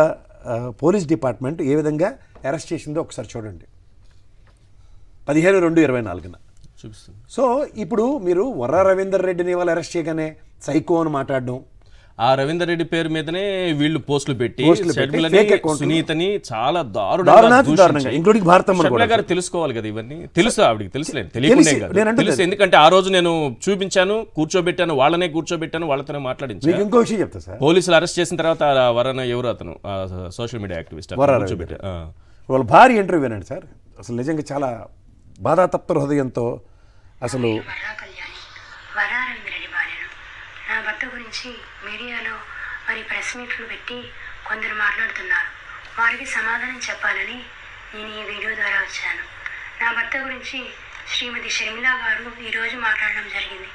పోలీస్ డిపార్ట్మెంట్ ఏ విధంగా అరెస్ట్ చేసిందో ఒకసారి చూడండి. 15/2/24 చూపిస్తుంది. సో ఇప్పుడు మీరు వర్రా రవీందర్ రెడ్డిని వాళ్ళు అరెస్ట్ చేయగానే సైకో అని మాట్లాడడం, ఆ రవీందర్ రెడ్డి పేరు మీదనే వీళ్ళు పోస్టులు పెట్టి షర్మిలని, fake account సునీతని చాలా దారుణంగా ఇంక్లూడింగ్ భారతమ్మ షర్మిల గారు తెలుసుకోవాలి కదా ఇవన్నీ. తెలుసు ఆవిడకి, తెలుసులేదు తెలియకుండా కాదు, తెలుసు. ఎందుకంటే ఆ రోజు నేను చూపించాను, కూర్చోబెట్టాను, వాళ్ళనే కూర్చోబెట్టాను, వాళ్ళతోనే మాట్లాడించాను. మీకు ఇంకో విషయం చెప్తా సార్, పోలీసులు అరెస్ట్ చేసిన తర్వాత వరన ఎవరు అతను సోషల్ మీడియా యాక్టివిస్ట్ కూర్చోబెట్టారు. వాళ్ళ భారీ ఇంటర్వ్యూ వినండి సార్, అసలు నిజంగా చాలా బాధాతప్త హృదయంతో అసలు. నా భర్త గురించి మీడియాలో మరి ప్రెస్ మీట్లు పెట్టి కొందరు మాట్లాడుతున్నారు. వారికి సమాధానం చెప్పాలని నేను ఈ వీడియో ద్వారా వచ్చాను. నా భర్త గురించి శ్రీమతి షర్మిల గారు ఈరోజు మాట్లాడడం జరిగింది.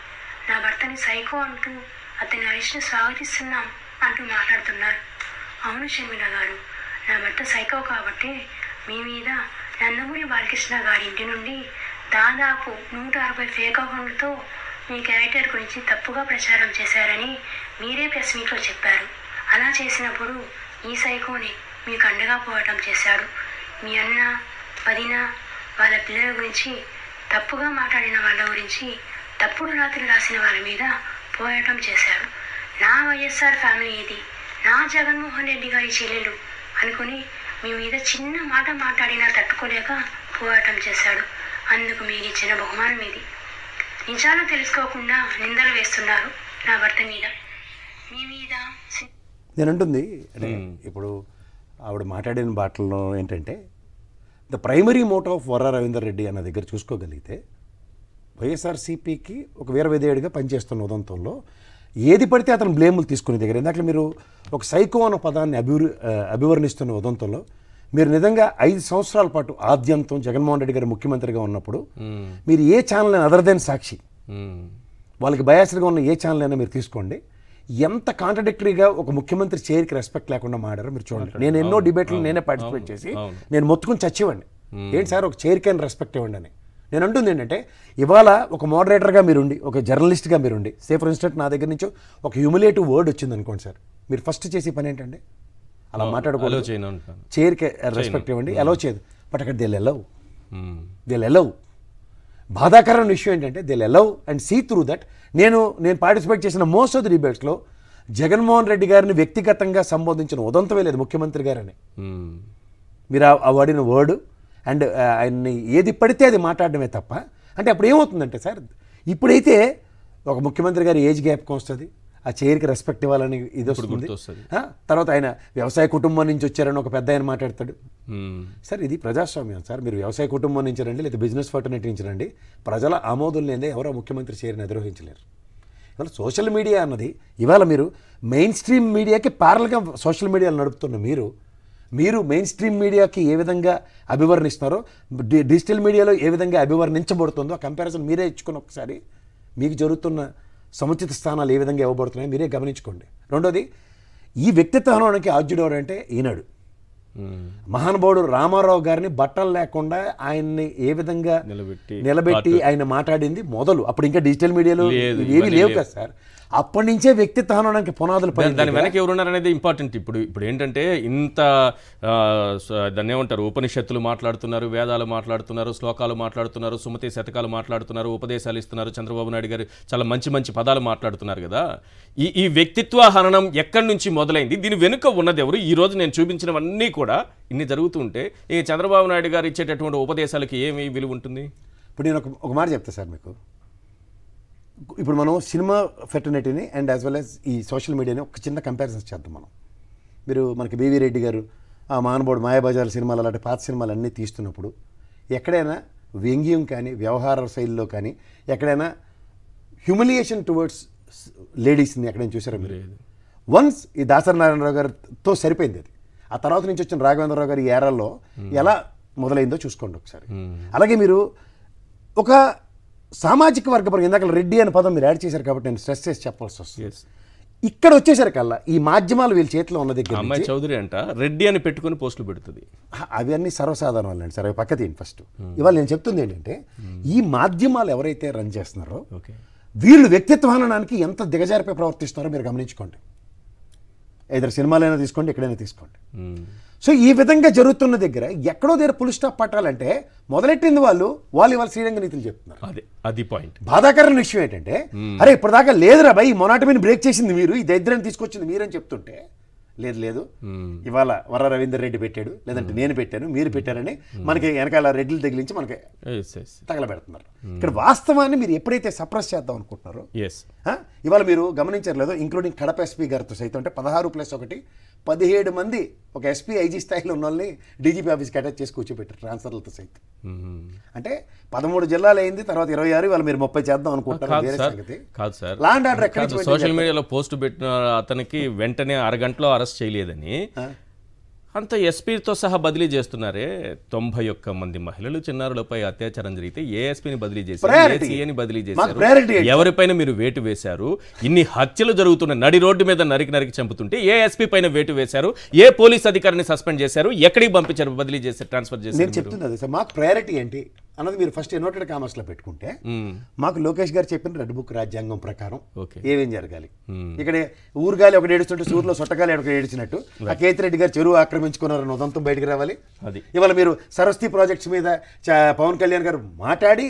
నా భర్తని సైకో అంటూ అతని అరెస్ట్ను స్వాగతిస్తున్నాం అంటూ మాట్లాడుతున్నారు. అవును షర్మిల గారు, నా భర్త సైకో కాబట్టి మీ మీద నందమూరి బాలకృష్ణ గారి ఇంటి నుండి దాదాపు 160 ఫేక్ అకౌంట్లతో మీ క్యారెక్టర్ గురించి తప్పుగా ప్రచారం చేశారని మీరే ప్రెస్ మీట్లో చెప్పారు. అలా చేసినప్పుడు ఈ సైకోని మీకు అండగా పోవటం చేశాడు. మీ అన్న, వదిన, వాళ్ళ పిల్లల గురించి తప్పుగా మాట్లాడిన వాళ్ళ గురించి తప్పుడు రాత్రులు రాసిన వాళ్ళ మీద పోరాటం చేశాడు. నా వైఎస్ఆర్ ఫ్యామిలీ ఇది, నా జగన్మోహన్ రెడ్డి గారి చెల్లెలు అనుకుని మీ మీద చిన్న మాట మాట్లాడినా తట్టుకోలేక పోరాటం చేశాడు. అందుకు మీరు ఇచ్చిన బహుమానం ఇది. నిజాలు తెలుసుకోకుండా నిందలు వేస్తున్నారు నా భర్త మీద. మీ మీద నేను అంటుంది అంటే ఇప్పుడు ఆవిడ మాట్లాడిన బాటల్లో ఏంటంటే, the primary motto of Varra Ravinder Reddy అన్న దగ్గర చూసుకోగలిగితే వైఎస్ఆర్సీపీకి ఒక వీరవిధేయుడిగా పనిచేస్తున్న ఉదంతంలో ఏది పడితే అతను బ్లేములు తీసుకునే దగ్గర, ఇందాక మీరు ఒక సైకో అన్న పదాన్ని అభివర్ణిస్తున్న ఉదంతంలో మీరు నిజంగా 5 సంవత్సరాల పాటు ఆద్యంతం జగన్మోహన్ రెడ్డి గారు ముఖ్యమంత్రిగా ఉన్నప్పుడు మీరు ఏ ఛానల్ అయినా అదర్ దెన్ సాక్షి, వాళ్ళకి బయాస్డ్గా ఉన్న ఏ ఛానల్ అయినా మీరు తీసుకోండి, ఎంత కాంట్రడిక్టరీగా ఒక ముఖ్యమంత్రి చైర్కి రెస్పెక్ట్ లేకుండా మాడారో మీరు చూడండి. నేను ఎన్నో డిబేట్లు నేనే పార్టిసిపేట్ చేసి నేను మొత్తుకుని చచ్చివ్వండి, ఏంటి సార్ ఒక చైర్కైనా రెస్పెక్ట్ ఇవ్వండి అని. నేను అంటుంది ఏంటంటే, ఇవాళ ఒక మోడరేటర్గా మీరుండి, ఒక జర్నలిస్ట్గా మీరుండి, సే ఫర్ ఇన్స్టెంట్ నా దగ్గర నుంచి ఒక హ్యూమిలేటివ్ వర్డ్ వచ్చింది అనుకోండి సార్, మీరు ఫస్ట్ చేసే పని ఏంటంటే అలా మాట్లాడుకోలేదు, చైర్కి రెస్పెక్ట్ ఇవ్వండి, అలౌ చేయదు. బట్ అక్కడ దే ఎలవ్ బాధాకరమైన విషయం ఏంటంటే they allow and see through that. నేను పార్టిసిపేట్ చేసిన మోస్ట్ ఆఫ్ ది డిబేట్స్లో జగన్మోహన్ రెడ్డి గారిని వ్యక్తిగతంగా సంబోధించిన ఉదంతమే లేదు ముఖ్యమంత్రి గారని. మీరు ఆ వాడిన వర్డ్ అండ్ ఆయన్ని ఏది పడితే అది మాట్లాడడమే తప్ప. అంటే అప్పుడు ఏమవుతుందంటే సార్, ఇప్పుడైతే ఒక ముఖ్యమంత్రి గారి ఏజ్ గ్యాప్కి వస్తుంది, ఆ చైర్కి రెస్పెక్ట్ ఇవ్వాలని ఇది వస్తుంది. తర్వాత ఆయన వ్యవసాయ కుటుంబం నుంచి వచ్చారని ఒక పెద్ద ఆయన మాట్లాడతాడు. సార్ ఇది ప్రజాస్వామ్యం సార్, మీరు వ్యవసాయ కుటుంబం నుంచి రండి, లేదా బిజినెస్ ఫర్టర్నిటీ నుంచి రండి, ప్రజల ఆమోదం లేదే ఎవరో ముఖ్యమంత్రి చైర్ని నిర్వహించలేరు. ఇవాళ సోషల్ మీడియా అన్నది, ఇవాళ మీరు మెయిన్ స్ట్రీమ్ మీడియాకి ప్యారల్గా సోషల్ మీడియాలు నడుపుతున్న మీరు మెయిన్ స్ట్రీమ్ మీడియాకి ఏ విధంగా అభివర్ణిస్తున్నారో డిజిటల్ మీడియాలో ఏ విధంగా అభివర్ణించబడుతుందో ఆ కంపారిజన్ మీరే ఇచ్చుకుని ఒకసారి మీకు జరుగుతున్న సముచిత స్థానాలు ఏ విధంగా ఇవ్వబడుతున్నాయో మీరే గమనించుకోండి. రెండోది, ఈ వ్యక్తిత్వ హననానికి ఆద్యుడు ఎవరంటే ఈనాడు మహానుభావుడు రామారావు గారిని బట్టలు లేకుండా ఆయన్ని ఏ విధంగా నిలబెట్టి ఆయన మాట్లాడింది మొదలు. అప్పుడు ఇంకా డిజిటల్ మీడియాలో ఏమీ లేవు కదా సార్, అప్పటి నుంచే వ్యక్తిత్వ హననానికి పునాదులు పడి దాని వెనక ఎవరున్నారనేది ఇంపార్టెంట్. ఇప్పుడు ఏంటంటే ఇంత దాన్ని ఏమంటారు, ఉపనిషత్తులు మాట్లాడుతున్నారు, వేదాలు మాట్లాడుతున్నారు, శ్లోకాలు మాట్లాడుతున్నారు, సుమతి శతకాలు మాట్లాడుతున్నారు, ఉపదేశాలు ఇస్తున్నారు, చంద్రబాబు నాయుడు గారు చాలా మంచి పదాలు మాట్లాడుతున్నారు కదా. ఈ వ్యక్తిత్వ హననం ఎక్కడి నుంచి మొదలైంది, దీని వెనుక ఉన్నది ఎవరు? ఈ రోజు నేను చూపించినవన్నీ కూడా ఇన్ని జరుగుతుంటే ఈ చంద్రబాబు నాయుడు గారు ఇచ్చేటటువంటి ఉపదేశాలకి ఏమి విలువ ఉంటుంది? ఇప్పుడు నేను ఒక మాట చెప్తా సార్ మీకు. ఇప్పుడు మనం సినిమా ఫెటర్నిటీని అండ్ యాజ్ వెల్ యాజ్ ఈ సోషల్ మీడియాని ఒక చిన్న కంపారిజన్స్ చేద్దాం మనం. మీరు మనకి బీవీ రెడ్డి గారు ఆ మానవుడు మాయాబజార్ సినిమాలు అలాంటి పాత సినిమాలు అన్నీ తీస్తున్నప్పుడు ఎక్కడైనా వ్యంగ్యం కానీ వ్యవహార శైలిలో కానీ ఎక్కడైనా హ్యూమిలియేషన్ టువర్డ్స్ లేడీస్ని ఎక్కడైనా చూసారా మీరు? వన్స్ ఈ దాసరి నారాయణరావు గారితో సరిపోయింది అది. ఆ తర్వాత నుంచి వచ్చిన రాఘవేంద్రరావు గారి ఏరాల్లో ఎలా మొదలైందో చూసుకోండి ఒకసారి. అలాగే మీరు ఒక సామాజిక వర్గపరంగా ఇందాక రెడ్డి అనే పదం మీరు యాడ్ చేశారు కాబట్టి నేను స్ట్రెస్ చేసి చెప్పాల్సి వస్తుంది. ఇక్కడ వచ్చేసరికల్లా ఈ మాధ్యమాలు వీళ్ళ చేతిలో ఉన్న దగ్గర అమ్మాయి చౌదరి అంట రెడ్డి అని పెట్టుకుని పోస్టులు పెడుతుంది. అవి అన్నీ సర్వసాధారణం అండి సార్, అవి పక్క తీయండి ఫస్ట్. ఇవాళ నేను చెప్తుంది ఏంటంటే ఈ మాధ్యమాలు ఎవరైతే రన్ చేస్తున్నారో వీళ్ళు వ్యక్తిత్వ హననానికి ఎంత దిగజారిపై ప్రవర్తిస్తున్నారో మీరు గమనించుకోండి. ఇద్దరు సినిమాలైనా తీసుకోండి, ఎక్కడైనా తీసుకోండి. సో ఈ విధంగా జరుగుతున్న దగ్గర ఎక్కడో దగ్గర పులి స్టాప్ పట్టాలంటే మొదలెట్టింది వాళ్ళు ఇవాళ శ్రీరంగ నీతులు చెప్తున్నారు. అది పాయింట్. బాధాకరమైన విషయం ఏంటంటే అరే ఇప్పటిదాకా లేదురా భయ్, ఈ మొనాటమీని బ్రేక్ చేసింది మీరు, ఈ దరిద్రాన్ని తీసుకొచ్చింది మీరని చెప్తుంటే లేదు ఇవాళ వర్ర రవీందర్ రెడ్డి పెట్టాడు, లేదంటే నేను పెట్టాను, మీరు పెట్టారని మనకి వెనకాల రెడ్లు తగిలించి మనకి తగలబెడుతున్నారు. ఇక్కడ వాస్తవాన్ని మీరు ఎప్పుడైతే సప్రెస్ చేద్దాం అనుకుంటున్నారో ఇవాళ మీరు గమనించారు లేదో, ఇంక్లూడింగ్ కడప ఎస్పీ గారితో సైతం అంటే 16+1 17 మంది ఒక ఎస్పీ ఐజీ స్థాయిలో ఉన్న వాళ్ళని డీజీపీ ఆఫీస్కి అటాచ్ చేసి కూర్చోబెట్టారు ట్రాన్స్ఫర్లతో సైతం. అంటే 13 జిల్లాలు అయింది, తర్వాత 26 వాళ్ళు మీరు 30 చేద్దాం అనుకుంటారు. కాదు సార్, లాండ్ ఆర్డర్ ఎక్కడ సోషల్ మీడియాలో పోస్ట్ పెట్టిన అతనికి వెంటనే అరగంటలో అరెస్ట్ చేయలేదని అంత ఎస్పీతో సహా బదిలీ చేస్తున్నారే. 91 మంది మహిళలు చిన్నారులపై అత్యాచారం జరిగితే ఏ ఎస్పీని బదిలీ చేశారు, ఏ సీఏని బదిలీ చేశారు, ఎవరిపైన మీరు వేటు వేశారు? ఇన్ని హత్యలు జరుగుతున్న నడి రోడ్డు మీద నరికి చంపుతుంటే ఏ ఎస్పీ పైన వేటు వేశారు? ఏ పోలీస్ అధికారిని సస్పెండ్ చేశారు? ఎక్కడికి పంపించారు, బదిలీ చేశారు, ట్రాన్స్ఫర్ చేశారు? నేను చెప్తున్నది సార్, మాకు ప్రయారిటీ ఏంటి అన్నది మీరు ఫస్ట్ ఇన్వర్టెడ్ కామర్స్ లో పెట్టుకుంటే మాకు లోకేష్ గారు చెప్పిన రెడ్ బుక్ రాజ్యాంగం ప్రకారం ఏమేం జరగాలి. ఇక్కడ ఊరుగాలి ఒకటి ఏడుస్తుంటే సూర్యులో సొట్టగాలి ఒకటి ఏడిచినట్టు ఆ కేతిరెడ్డి గారు చెరువు ఆక్రమించుకున్నారని ఉదంతం బయటకు రావాలి. ఇవాళ మీరు సరస్వతి ప్రాజెక్ట్స్ మీద పవన్ కళ్యాణ్ గారు మాట్లాడి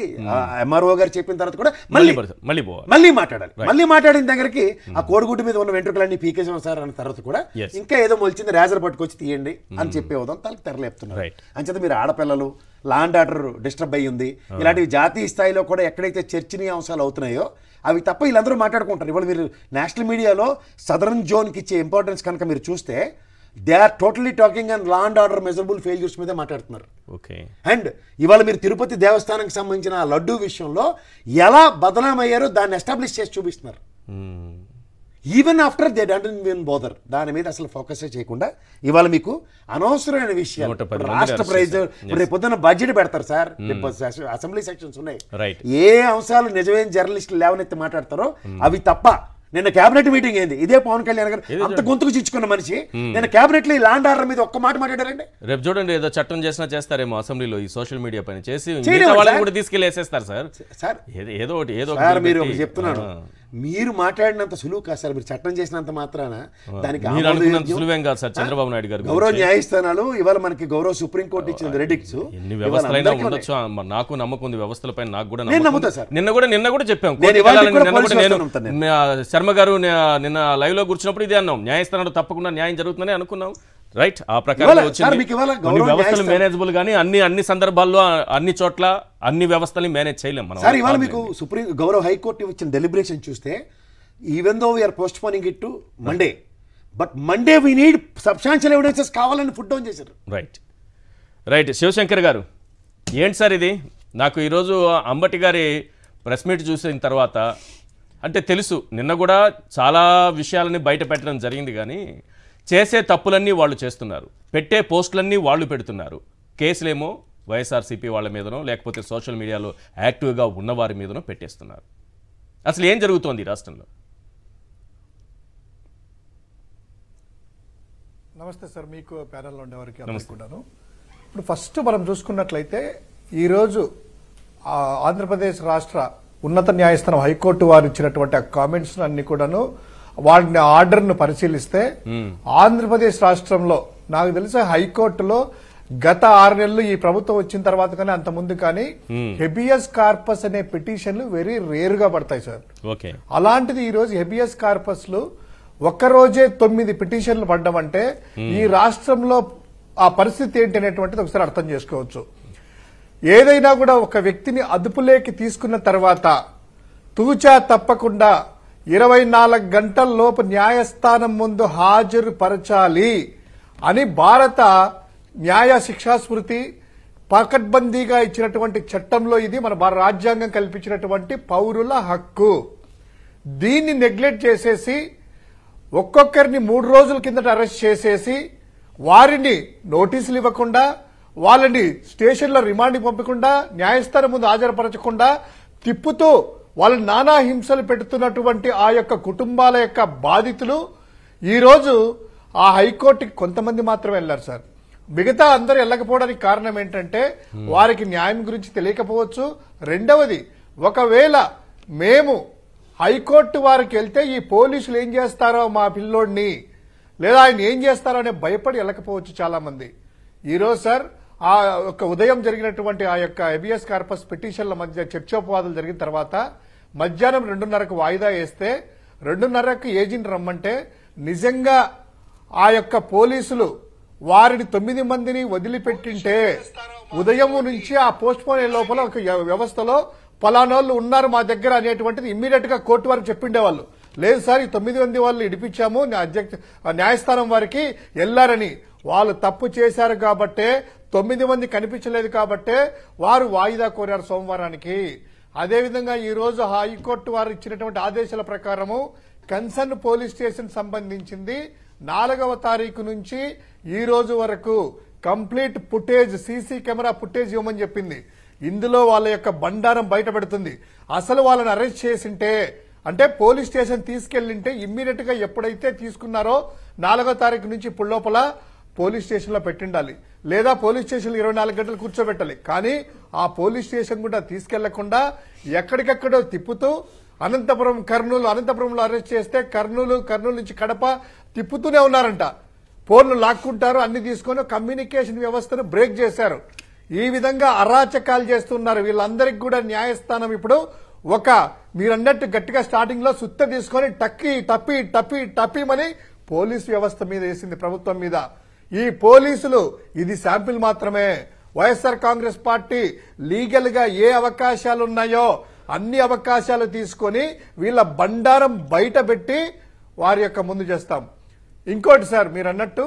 ఎంఆర్ఓ గారు చెప్పిన తర్వాత కూడా మళ్ళీ మాట్లాడాలి. మళ్ళీ మాట్లాడిన దగ్గరికి ఆ కోడిగుడ్డు మీద ఉన్న వెంట్రుకలన్నీ పీకేసాం సార్ అన్న తర్వాత కూడా ఇంకా ఏదో మొలిచింది రేజర్ పట్టుకొచ్చి తీయండి అని చెప్పే ఉదంతాలకు తెరలేపుతున్నారు. అంచేత మీరు ఆడపిల్లలు లాండ్ ఆర్డర్ డిస్టర్బ్ అయ్యి ఉంది, ఇలాంటివి జాతీయ స్థాయిలో కూడా ఎక్కడైతే చర్చనీయ అంశాలు అవుతున్నాయో అవి తప్ప వీళ్ళందరూ మాట్లాడుకుంటారు. ఇవాళ మీరు నేషనల్ మీడియాలో సదరన్ జోన్కి ఇచ్చే ఇంపార్టెన్స్ కనుక మీరు చూస్తే they are totally talking and land order measurable failures మీదే మాట్లాడుతున్నారు. అండ్ ఇవాళ మీరు తిరుపతి దేవస్థానానికి సంబంధించిన లడ్డూ విషయంలో ఎలా బదనామయ్యారో దాన్ని ఎస్టాబ్లిష్ చేసి చూపిస్తున్నారు. Even after they don't even bother, దాని మీద అసలు ఫోకస్ చేయకుండా ఇవాళ మీకు అనవసరమైన విషయాలు రాష్ట్ర ప్రైజ్ రేపు పొద్దున్న బడ్జెట్ పెడతారు సార్, అసెంబ్లీ సెక్షన్స్ ఉన్నాయి, ఏ అంశాలు నిజమైన జర్నలిస్టులు లేవనెత్తి మాట్లాడతారో అవి తప్ప. నిన్న కేబినెట్ మీటింగ్ ఏంది, ఇదే పవన్ కళ్యాణ్ గారు అంత గొంతుకు చిచ్చుకున్న మనిషి నిన్న కేబినెట్ లో ఈ లాండ్ ఆర్డర్ మీద ఒక్క మాట మాట్లాడారండి. రేపు చూడండి ఏదో చట్టం చేసినా చేస్తారేమో అసెంబ్లీలో ఈ సోషల్ మీడియా పైన చేసి వాళ్ళని కూడా తీసుకెళ్లి వేసేస్తారు సార్. సార్ ఏదో ఒకటి మీరు ఒకటి చెప్తున్నాను, మీరు మాట్లాడినంత సులువు కాదు సార్, మీరు చట్టం చేసినంత మాత్రాన దానికి సులువేం కాదు సార్. చంద్రబాబు నాయుడు గారు గౌరవ న్యాయస్థానాలు ఇవాళ మనకి గౌరవ సుప్రీంకోర్టు ఇచ్చిన వెరిడిక్ట్స్, ఎన్ని వ్యవస్థలైనా ఉండొచ్చు, నాకు నమ్మకం ఉంది వ్యవస్థలపైన, నాకు కూడా నమ్ముతా సార్. నిన్న కూడా చెప్పాం, శర్మ గారు నిన్న లైవ్ లో కూర్చున్నప్పుడు ఇదే అన్నాం, న్యాయస్థానాలు తప్పకుండా న్యాయం జరుగుతుందని అనుకున్నాం. రైట్, ఆ ప్రకారం వ్యవస్థలు మేనేజబుల్ గానీ అన్ని సందర్భాల్లో అన్ని చోట్ల అన్ని వ్యవస్థలు మేనేజ్ చేయలేం మనం. సార్ ఇవాళ మీకు సుప్రీం గౌరవ హైకోర్టు ఇచ్చిన డెలిబరేషన్ చూస్తే even though we are postponing it to Monday, but Monday we need substantial evidences కావాలని ఫుట్ డౌన్ చేశారు. రైట్ శివశంకర్ గారు, ఏంటి సార్ ఇది? నాకు ఈరోజు అంబటి గారి ప్రెస్ మీట్ చూసిన తర్వాత అంటే తెలుసు, నిన్న కూడా చాలా విషయాలని బయట పెట్టడం జరిగింది, కానీ చేసే తప్పులన్నీ వాళ్ళు చేస్తున్నారు, పెట్టే పోస్టులన్నీ వాళ్ళు పెడుతున్నారు, కేసులేమో వైఎస్ఆర్సీపీ వాళ్ళ మీదనో లేకపోతే సోషల్ మీడియాలో యాక్టివ్గా ఉన్నవారి మీదనో పెట్టేస్తున్నారు. అసలు ఏం జరుగుతోంది రాష్ట్రంలో? నమస్తే సార్, మీకు ప్యానెల్లో ఉండేవారికి అనుకుంటున్నాను. ఇప్పుడు ఫస్ట్ మనం చూసుకున్నట్లయితే ఈరోజు ఆంధ్రప్రదేశ్ రాష్ట్ర ఉన్నత న్యాయస్థానం హైకోర్టు వారు ఇచ్చినటువంటి కామెంట్స్ అన్ని కూడాను వాటిని ఆర్డర్ను పరిశీలిస్తే ఆంధ్రప్రదేశ్ రాష్ట్రంలో నాకు తెలిసి హైకోర్టులో గత 6 నెలలు ఈ ప్రభుత్వం వచ్చిన తర్వాత కానీ అంత ముందు కానీ హెబియస్ కార్పస్ అనే పిటిషన్లు వెరీ రేర్ గా పడతాయి సార్. అలాంటిది ఈ రోజు హెబియస్ కార్పస్ లు ఒక్కరోజే 9 పిటిషన్లు పడ్డం అంటే ఈ రాష్ట్రంలో ఆ పరిస్థితి ఏంటి అనేటువంటిది ఒకసారి అర్థం చేసుకోవచ్చు. ఏదైనా కూడా ఒక వ్యక్తిని అదుపులోకి తీసుకున్న తర్వాత తూచా తప్పకుండా 24 గంటల లోపు న్యాయస్థానం ముందు హాజరు పరచాలి అని భారత న్యాయ శిక్షా స్మృతి పకడ్బందీగా ఇచ్చినటువంటి చట్టంలో ఇది మన రాజ్యాంగం కల్పించినటువంటి పౌరుల హక్కు. దీన్ని నెగ్లెక్ట్ చేసేసి ఒక్కొక్కరిని 3 రోజుల కిందట అరెస్ట్ చేసేసి వారిని నోటీసులు ఇవ్వకుండా వాళ్ళని స్టేషన్లో రిమాండ్కి పంపకుండా న్యాయస్థానం ముందు హాజరుపరచకుండా తిప్పుతూ వాళ్ళు నానా హింసలు పెడుతున్నటువంటి ఆ యొక్క కుటుంబాల యొక్క బాధితులు ఈరోజు ఆ హైకోర్టుకి కొంతమంది మాత్రమే వెళ్లారు సార్. మిగతా అందరూ వెళ్ళకపోవడానికి కారణం ఏంటంటే వారికి న్యాయం గురించి తెలియకపోవచ్చు. రెండవది, ఒకవేళ మేము హైకోర్టు వారికి వెళ్తే ఈ పోలీసులు ఏం చేస్తారో మా పిల్లోడిని లేదా ఆయన ఏం చేస్తారో అనే భయపడి వెళ్ళకపోవచ్చు చాలా మంది. ఈరోజు సార్ ఆ యొక్క ఉదయం జరిగినటువంటి ఆ యొక్క హెబియస్ కార్పస్ పిటిషన్ల మధ్య చర్చోపవాదాలు జరిగిన తర్వాత మధ్యాహ్నం 2:30కు వాయిదా వేస్తే 2:30కు ఏజెంట్ రమ్మంటే నిజంగా ఆ యొక్క పోలీసులు వారిని 9 మందిని వదిలిపెట్టింటే ఉదయం నుంచి ఆ పోస్ట్ పోన్ అయ్యే లోపల ఒక వ్యవస్థలో పలానోళ్ళు ఉన్నారు మా దగ్గర అనేటువంటిది ఇమ్మీడియట్ గా కోర్టు వారికి చెప్పిండేవాళ్ళు. లేదు సార్ ఈ 9 మంది వాళ్ళు ఇడిపించాము న్యాయస్థానం వారికి వెళ్లారని. వాళ్ళు తప్పు చేశారు కాబట్టే 9 మంది కనిపించలేదు కాబట్టే వారు వాయిదా కోరారు సోమవారానికి. అదేవిధంగా ఈ రోజు హైకోర్టు వారు ఇచ్చినటువంటి ఆదేశాల ప్రకారము కన్సర్న్ పోలీస్ స్టేషన్ సంబంధించింది 4వ తారీఖు నుంచి ఈ రోజు వరకు complete footage CC camera footage ఇవ్వమని చెప్పింది. ఇందులో వాళ్ళ యొక్క బండారం బయటపడుతుంది. అసలు వాళ్ళని అరెస్ట్ చేసింటే అంటే పోలీస్ స్టేషన్ తీసుకెళ్లింటే ఇమ్మీడియట్ గా ఎప్పుడైతే తీసుకున్నారో 4వ తారీఖు నుంచి ఇప్పుడు లోపల పోలీస్ స్టేషన్ లో పెట్టిండాలి, లేదా పోలీస్ స్టేషన్ 24 గంటలు కూర్చోబెట్టాలి. కానీ ఆ పోలీస్ స్టేషన్ కూడా తీసుకెళ్లకుండా ఎక్కడికెక్కడో తిప్పుతూ అనంతపురం కర్నూలు, అనంతపురంలో అరెస్ట్ చేస్తే కర్నూలు నుంచి కడప తిప్పుతూనే ఉన్నారంట. ఫోన్లు లాక్కుంటారు, అన్ని తీసుకొని కమ్యూనికేషన్ వ్యవస్థను బ్రేక్ చేశారు. ఈ విధంగా అరాచకాలు చేస్తున్నారు. వీళ్ళందరికీ కూడా న్యాయస్థానం ఇప్పుడు మీరన్నట్టు గట్టిగా స్టార్టింగ్ లో సుత్త తీసుకొని టప్పీమని పోలీసు వ్యవస్థ మీద వేసింది, ప్రభుత్వం మీద. ఈ పోలీసులు ఇది శాంపిల్ మాత్రమే. వైఎస్ఆర్ కాంగ్రెస్ పార్టీ లీగల్ గా ఏ అవకాశాలు ఉన్నాయో అన్ని అవకాశాలు తీసుకొని వీళ్ళ బండారం బయట పెట్టి వారి యొక్క ముందు చేస్తాం. ఇంకోటి సార్, మీరు అన్నట్టు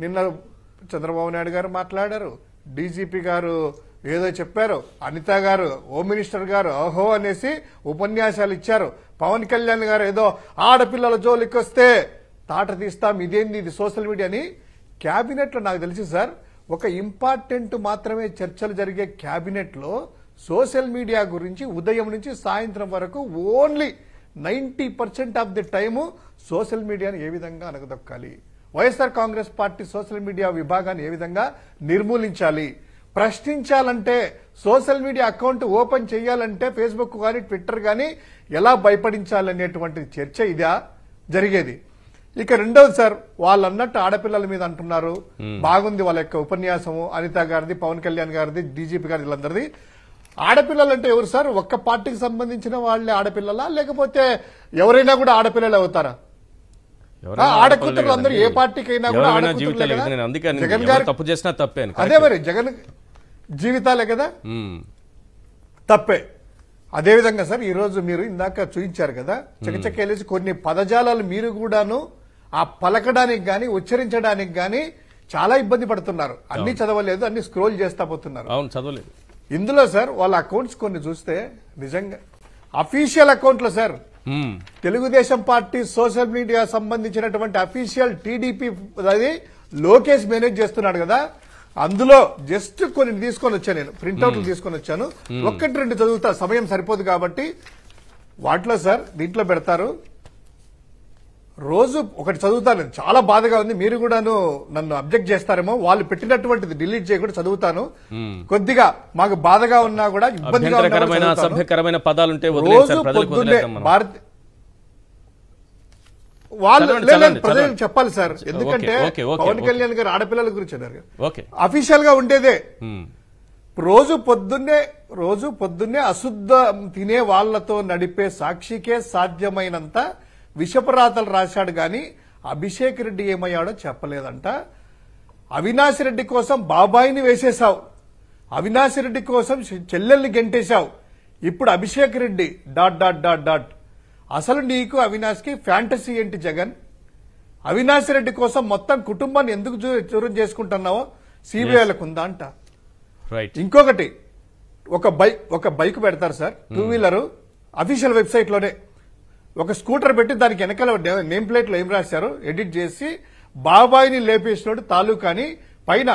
నిన్న చంద్రబాబు నాయుడు గారు మాట్లాడారు, డీజీపీ గారు ఏదో చెప్పారు, అనిత గారు హోమ్ మినిస్టర్ గారు ఓహో అనేసి ఉపన్యాసాలు ఇచ్చారు, పవన్ కళ్యాణ్ గారు ఏదో ఆడపిల్లల జోలికి వస్తే తాట తీస్తాం, ఇదేంది ఇది సోషల్ మీడియా అని. క్యాబినెట్ లో నాకు తెలిసి సార్ ఒక ఇంపార్టెంట్ మాత్రమే చర్చలు జరిగే క్యాబినెట్ లో సోషల్ మీడియా గురించి ఉదయం నుంచి సాయంత్రం వరకు only 90% of the time social మీడియాను ఏ విధంగా అనగదొక్కాలి, YSR Congress party social media విభాగాన్ని ఏ విధంగా నిర్మూలించాలి, ప్రశ్నించాలంటే సోషల్ మీడియా అకౌంట్ ఓపెన్ చేయాలంటే ఫేస్బుక్ కానీ ట్విట్టర్ కానీ ఎలా భయపడించాలనేటువంటి చర్చ ఇదా జరిగేది. ఇక రెండవది సార్, వాళ్ళు అన్నట్టు ఆడపిల్లల మీద అంటున్నారు, బాగుంది వాళ్ళ యొక్క ఉపన్యాసము, అనిత గారిది, పవన్ కళ్యాణ్ గారిది, డీజీపీ గారి వీళ్ళందరిది. ఆడపిల్లలు అంటే ఎవరు సార్? ఒక్క పార్టీకి సంబంధించిన వాళ్ళే ఆడపిల్లలా, లేకపోతే ఎవరైనా కూడా ఆడపిల్లలు అవుతారా? ఆడకూతురు అందరూ ఏ పార్టీకి అయినా కూడా జగన్ గారు తప్పు చేసినా తప్పే. అదే మరి జగన్ జీవితాలే కదా తప్పే. అదేవిధంగా సార్ ఈ రోజు మీరు ఇందాక చూపించారు కదా, చకచకేలేసి కొన్ని పదజాలాలు మీరు కూడాను ఆ పలకడానికి గాని ఉచ్చరించడానికి గాని చాలా ఇబ్బంది పడుతున్నారు. అన్ని చదవలేదు, అన్ని స్క్రోల్ చేస్తా పోతున్నారు. అవును, చదవలేదు. ఇందులో సార్ వాళ్ళ అకౌంట్స్ కొన్ని చూస్తే నిజంగా అఫీషియల్ అకౌంట్లు sir, Telugu Desam party social media సంబంధించినటువంటి అఫీషియల్ టీడీపీ అది లోకేష్ మేనేజ్ చేస్తున్నాడు కదా, అందులో జస్ట్ కొన్ని తీసుకొని వచ్చాను, నేను ప్రింట్అవుట్లు తీసుకొని వచ్చాను. 1-2 చదువుతా, సమయం సరిపోదు కాబట్టి. వాటిలో సార్ దీంట్లో పెడతారు, రోజు ఒకటి చదువుతాను, చాలా బాధగా ఉంది, మీరు కూడాను నన్ను అబ్జెక్ట్ చేస్తారేమో, వాళ్ళు పెట్టినటువంటిది డిలీట్ చేయకుండా చదువుతాను. కొద్దిగా మాకు బాధగా ఉన్నా కూడా ఇబ్బందిగా సభ్యకరమైన పదాలుంటే రోజు పొద్దున్నే వాళ్ళు ప్రజలకు చెప్పాలి సార్, ఎందుకంటే పవన్ కళ్యాణ్ గారు ఆడపిల్లల గురించి అన్నారు, అఫీషియల్ గా ఉండేదే. రోజు పొద్దున్నే అశుద్ధం తినే వాళ్లతో నడిపే సాక్షికే సాధ్యమైనంత విషపరాతలు రాశాడు గాని అభిషేక్ రెడ్డి ఏమయ్యాడో చెప్పలేదంట. అవినాష్ రెడ్డి కోసం బాబాయిని వేసేశావు, అవినాష్ రెడ్డి కోసం చెల్లెల్ని గెంటేశావు, ఇప్పుడు అభిషేక్ రెడ్డి ... అసలు నీకు అవినాష్ కి ఫ్యాంటసీ ఏంటి జగన్? అవినాష్ రెడ్డి కోసం మొత్తం కుటుంబాన్ని ఎందుకు దూరం చేసుకుంటున్నావో సిబిఐలకు ఉందా అంట. ఇంకొకటి, ఒక బైక్ పెడతారు సార్, 2 వీలర్ అఫీషియల్ వెబ్సైట్ లోనే ఒక స్కూటర్ పెట్టి దానికి వెనకాల నేమ్ ప్లేట్ లో ఏం రాశారు ఎడిట్ చేసి బాబాయిని లేపేసినోడు తాలూకాని పైన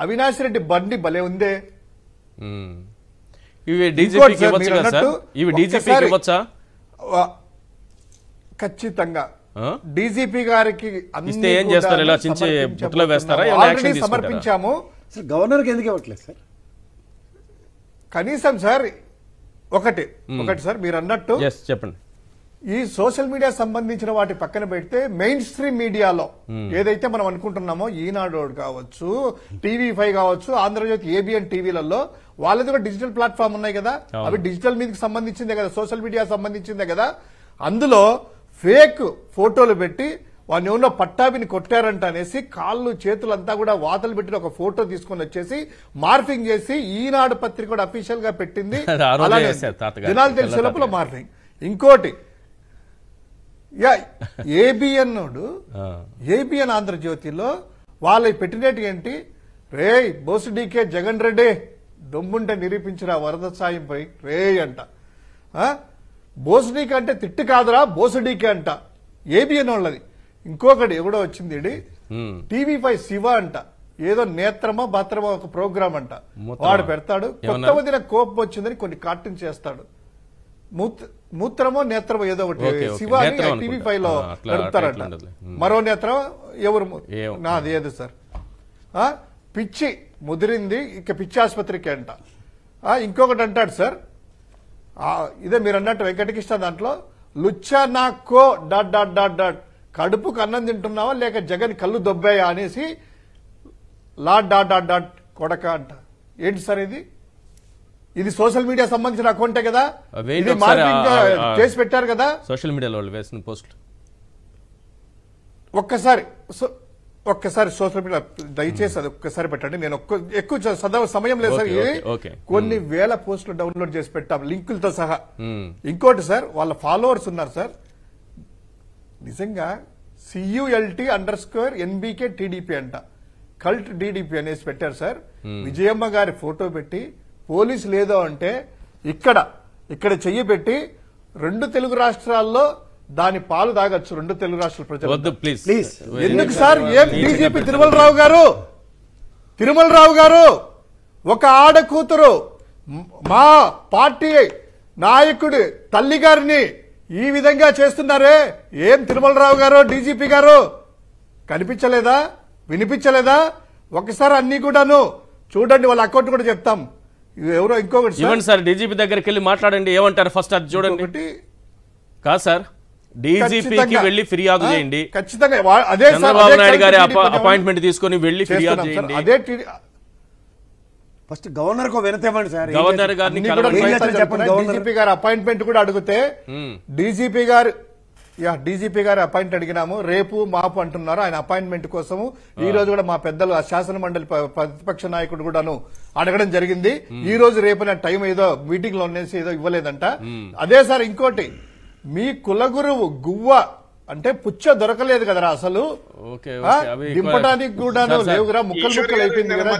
అవినాష్ రెడ్డి బండి భలే ఉందే. ఖచ్చితంగా డీజీపీ గారికి సమర్పించాము. గవర్నర్కి ఎందుకు ఇవ్వట్లేదు సార్? కనీసం సార్ ఒకటి సార్ మీరు అన్నట్టు చెప్పండి, ఈ సోషల్ మీడియా సంబంధించిన వాటి పక్కన పెడితే మెయిన్ స్ట్రీమ్ మీడియాలో ఏదైతే మనం అనుకుంటున్నామో ఈనాడు కావచ్చు, TV5 కావచ్చు, ఆంధ్రజ్యోతి, ABN టీవీలలో వాళ్ళది కూడా డిజిటల్ ప్లాట్ఫామ్ ఉన్నాయి కదా, అవి డిజిటల్ మీదకి సంబంధించిందే కదా, సోషల్ మీడియా సంబంధించిందే కదా. అందులో ఫేక్ ఫోటోలు పెట్టి వాడిని ఎవరో పట్టాభిని కొట్టారంట అనేసి కాళ్ళు చేతులంతా కూడా వాతలు పెట్టిన ఒక ఫోటో తీసుకొని వచ్చేసి మార్ఫింగ్ చేసి ఈనాడు పత్రిక కూడా అఫీషియల్ గా పెట్టింది. అలానే జనాలు తెలిసే లోపల మార్ఫింగ్. ఇంకోటి ఏబిఎన్ ఆంధ్రజ్యోతిలో వాళ్ళ పెట్టినట్టు ఏంటి, రే బోసు డీకే జగన్ రెడ్డి దొమ్ముంటే నిరూపించిన వరద సాయంపై రే అంట. బోసు డీకే అంటే తిట్టు కాదురా, బోసు డీకే అంట ఏబిఎన్ వాళ్ళది. ఇంకొకటి ఎవడో వచ్చింది TV5 శివ అంట, ఏదో నేత్రమా బాత్రమా ఒక ప్రోగ్రామ్ అంట, వాడు పెడతాడు. కొత్త వదిన కోపం వచ్చిందని కొన్ని కార్టూన్ చేస్తాడు, మూత్రమో నేత్రమో ఏదో ఒకటి శివ TV5 లో నడుపుతారంట. మరో నేత్రం ఎవరు నాది ఏదో సార్, పిచ్చి ముదిరింది ఇక పిచ్చి ఆసుపత్రికి అంట. ఇంకొకటి అంటాడు సార్, ఇదే మీరు అన్నట్టు వెంకటకృష్ణ దాంట్లో లుచ్చా నాకో డాట్ డాట్ డాట్ డాట్ కడుపుకు అన్నం తింటున్నావా లేక జగన్ కళ్ళు దొబ్బాయా అనేసి లాట్ డాట్ డాట్ డాట్ కొడక అంట. ఏంటి సార్ ఇది సోషల్ మీడియా సంబంధించిన అకౌంటే కదా, ఇది మార్కెటింగ్ చేసి పెట్టారు కదా సోషల్ మీడియాలో వేసిన పోస్టులు. ఒక్కసారి సోషల్ మీడియా దయచేసి అది ఒక్కసారి పెట్టండి. నేను ఎక్కువ సమయం లేదు సార్, కొన్ని వేల పోస్టులు డౌన్లోడ్ చేసి పెట్టాం లింకులతో సహా. ఇంకోటి సార్, వాళ్ళ ఫాలోవర్స్ ఉన్నారు సార్, నిజంగా CULT_NBK TDP అంట, కల్ట్ DDP అనేసి పెట్టారు సార్. విజయమ్మ గారి ఫోటో పెట్టి పోలీసు లేదో అంటే ఇక్కడ చెయ్యి పెట్టి 2 తెలుగు రాష్ట్రాల్లో దాని పాలు తాగొచ్చు 2 తెలుగు రాష్ట్రాల ప్రజలు. ప్లీజ్ ఎందుకు సార్? ఏం DGP తిరుమలరావు గారు ఒక ఆడ కూతురు మా పార్టీ నాయకుడి తల్లి గారిని ఈ విధంగా చేస్తున్నారే, ఏం తిరుమలరావు గారు DGP గారు కనిపించలేదా, వినిపించలేదా? ఒకసారి అన్ని కూడాను చూడండి, వాళ్ళ అకౌంట్ కూడా చెప్తాం. ఎవరో ఇంకొకటి ఇవ్వండి సార్, DGP దగ్గరికి వెళ్ళి మాట్లాడండి, ఏమంటారు ఫస్ట్ అది చూడండి. కాదు సార్, DGPకి వెళ్లి ఫిర్యాదు చేయండి, ఖచ్చితంగా అదే చంద్రబాబు నాయుడు గారి అపాయింట్మెంట్ తీసుకొని వెళ్లి ఫిర్యాదు చేయండి. అదే ఫస్ట్ గవర్నర్ కు వినతేమండి సార్, గవర్నర్ గారిని DGP గారి అపాయింట్మెంట్ కూడా అడిగితే DGP గారి అపాయింట్ అడిగినాము, రేపు మాపు అంటున్నారు ఆయన అపాయింట్మెంట్ కోసము. ఈ రోజు కూడా మా పెద్దలు శాసన మండలి ప్రతిపక్ష నాయకుడు కూడాను అడగడం జరిగింది. ఈ రోజు రేపు టైం ఏదో మీటింగ్ లో ఉండేసి ఏదో ఇవ్వలేదంట. అదే సార్ ఇంకోటి, మీ కులగురువు గువ్వ అంటే పుచ్చ దొరకలేదు కదరా అసలు, దింపడానికి కూడా లేవురా, ముక్కలు అయిపోయింది కదా.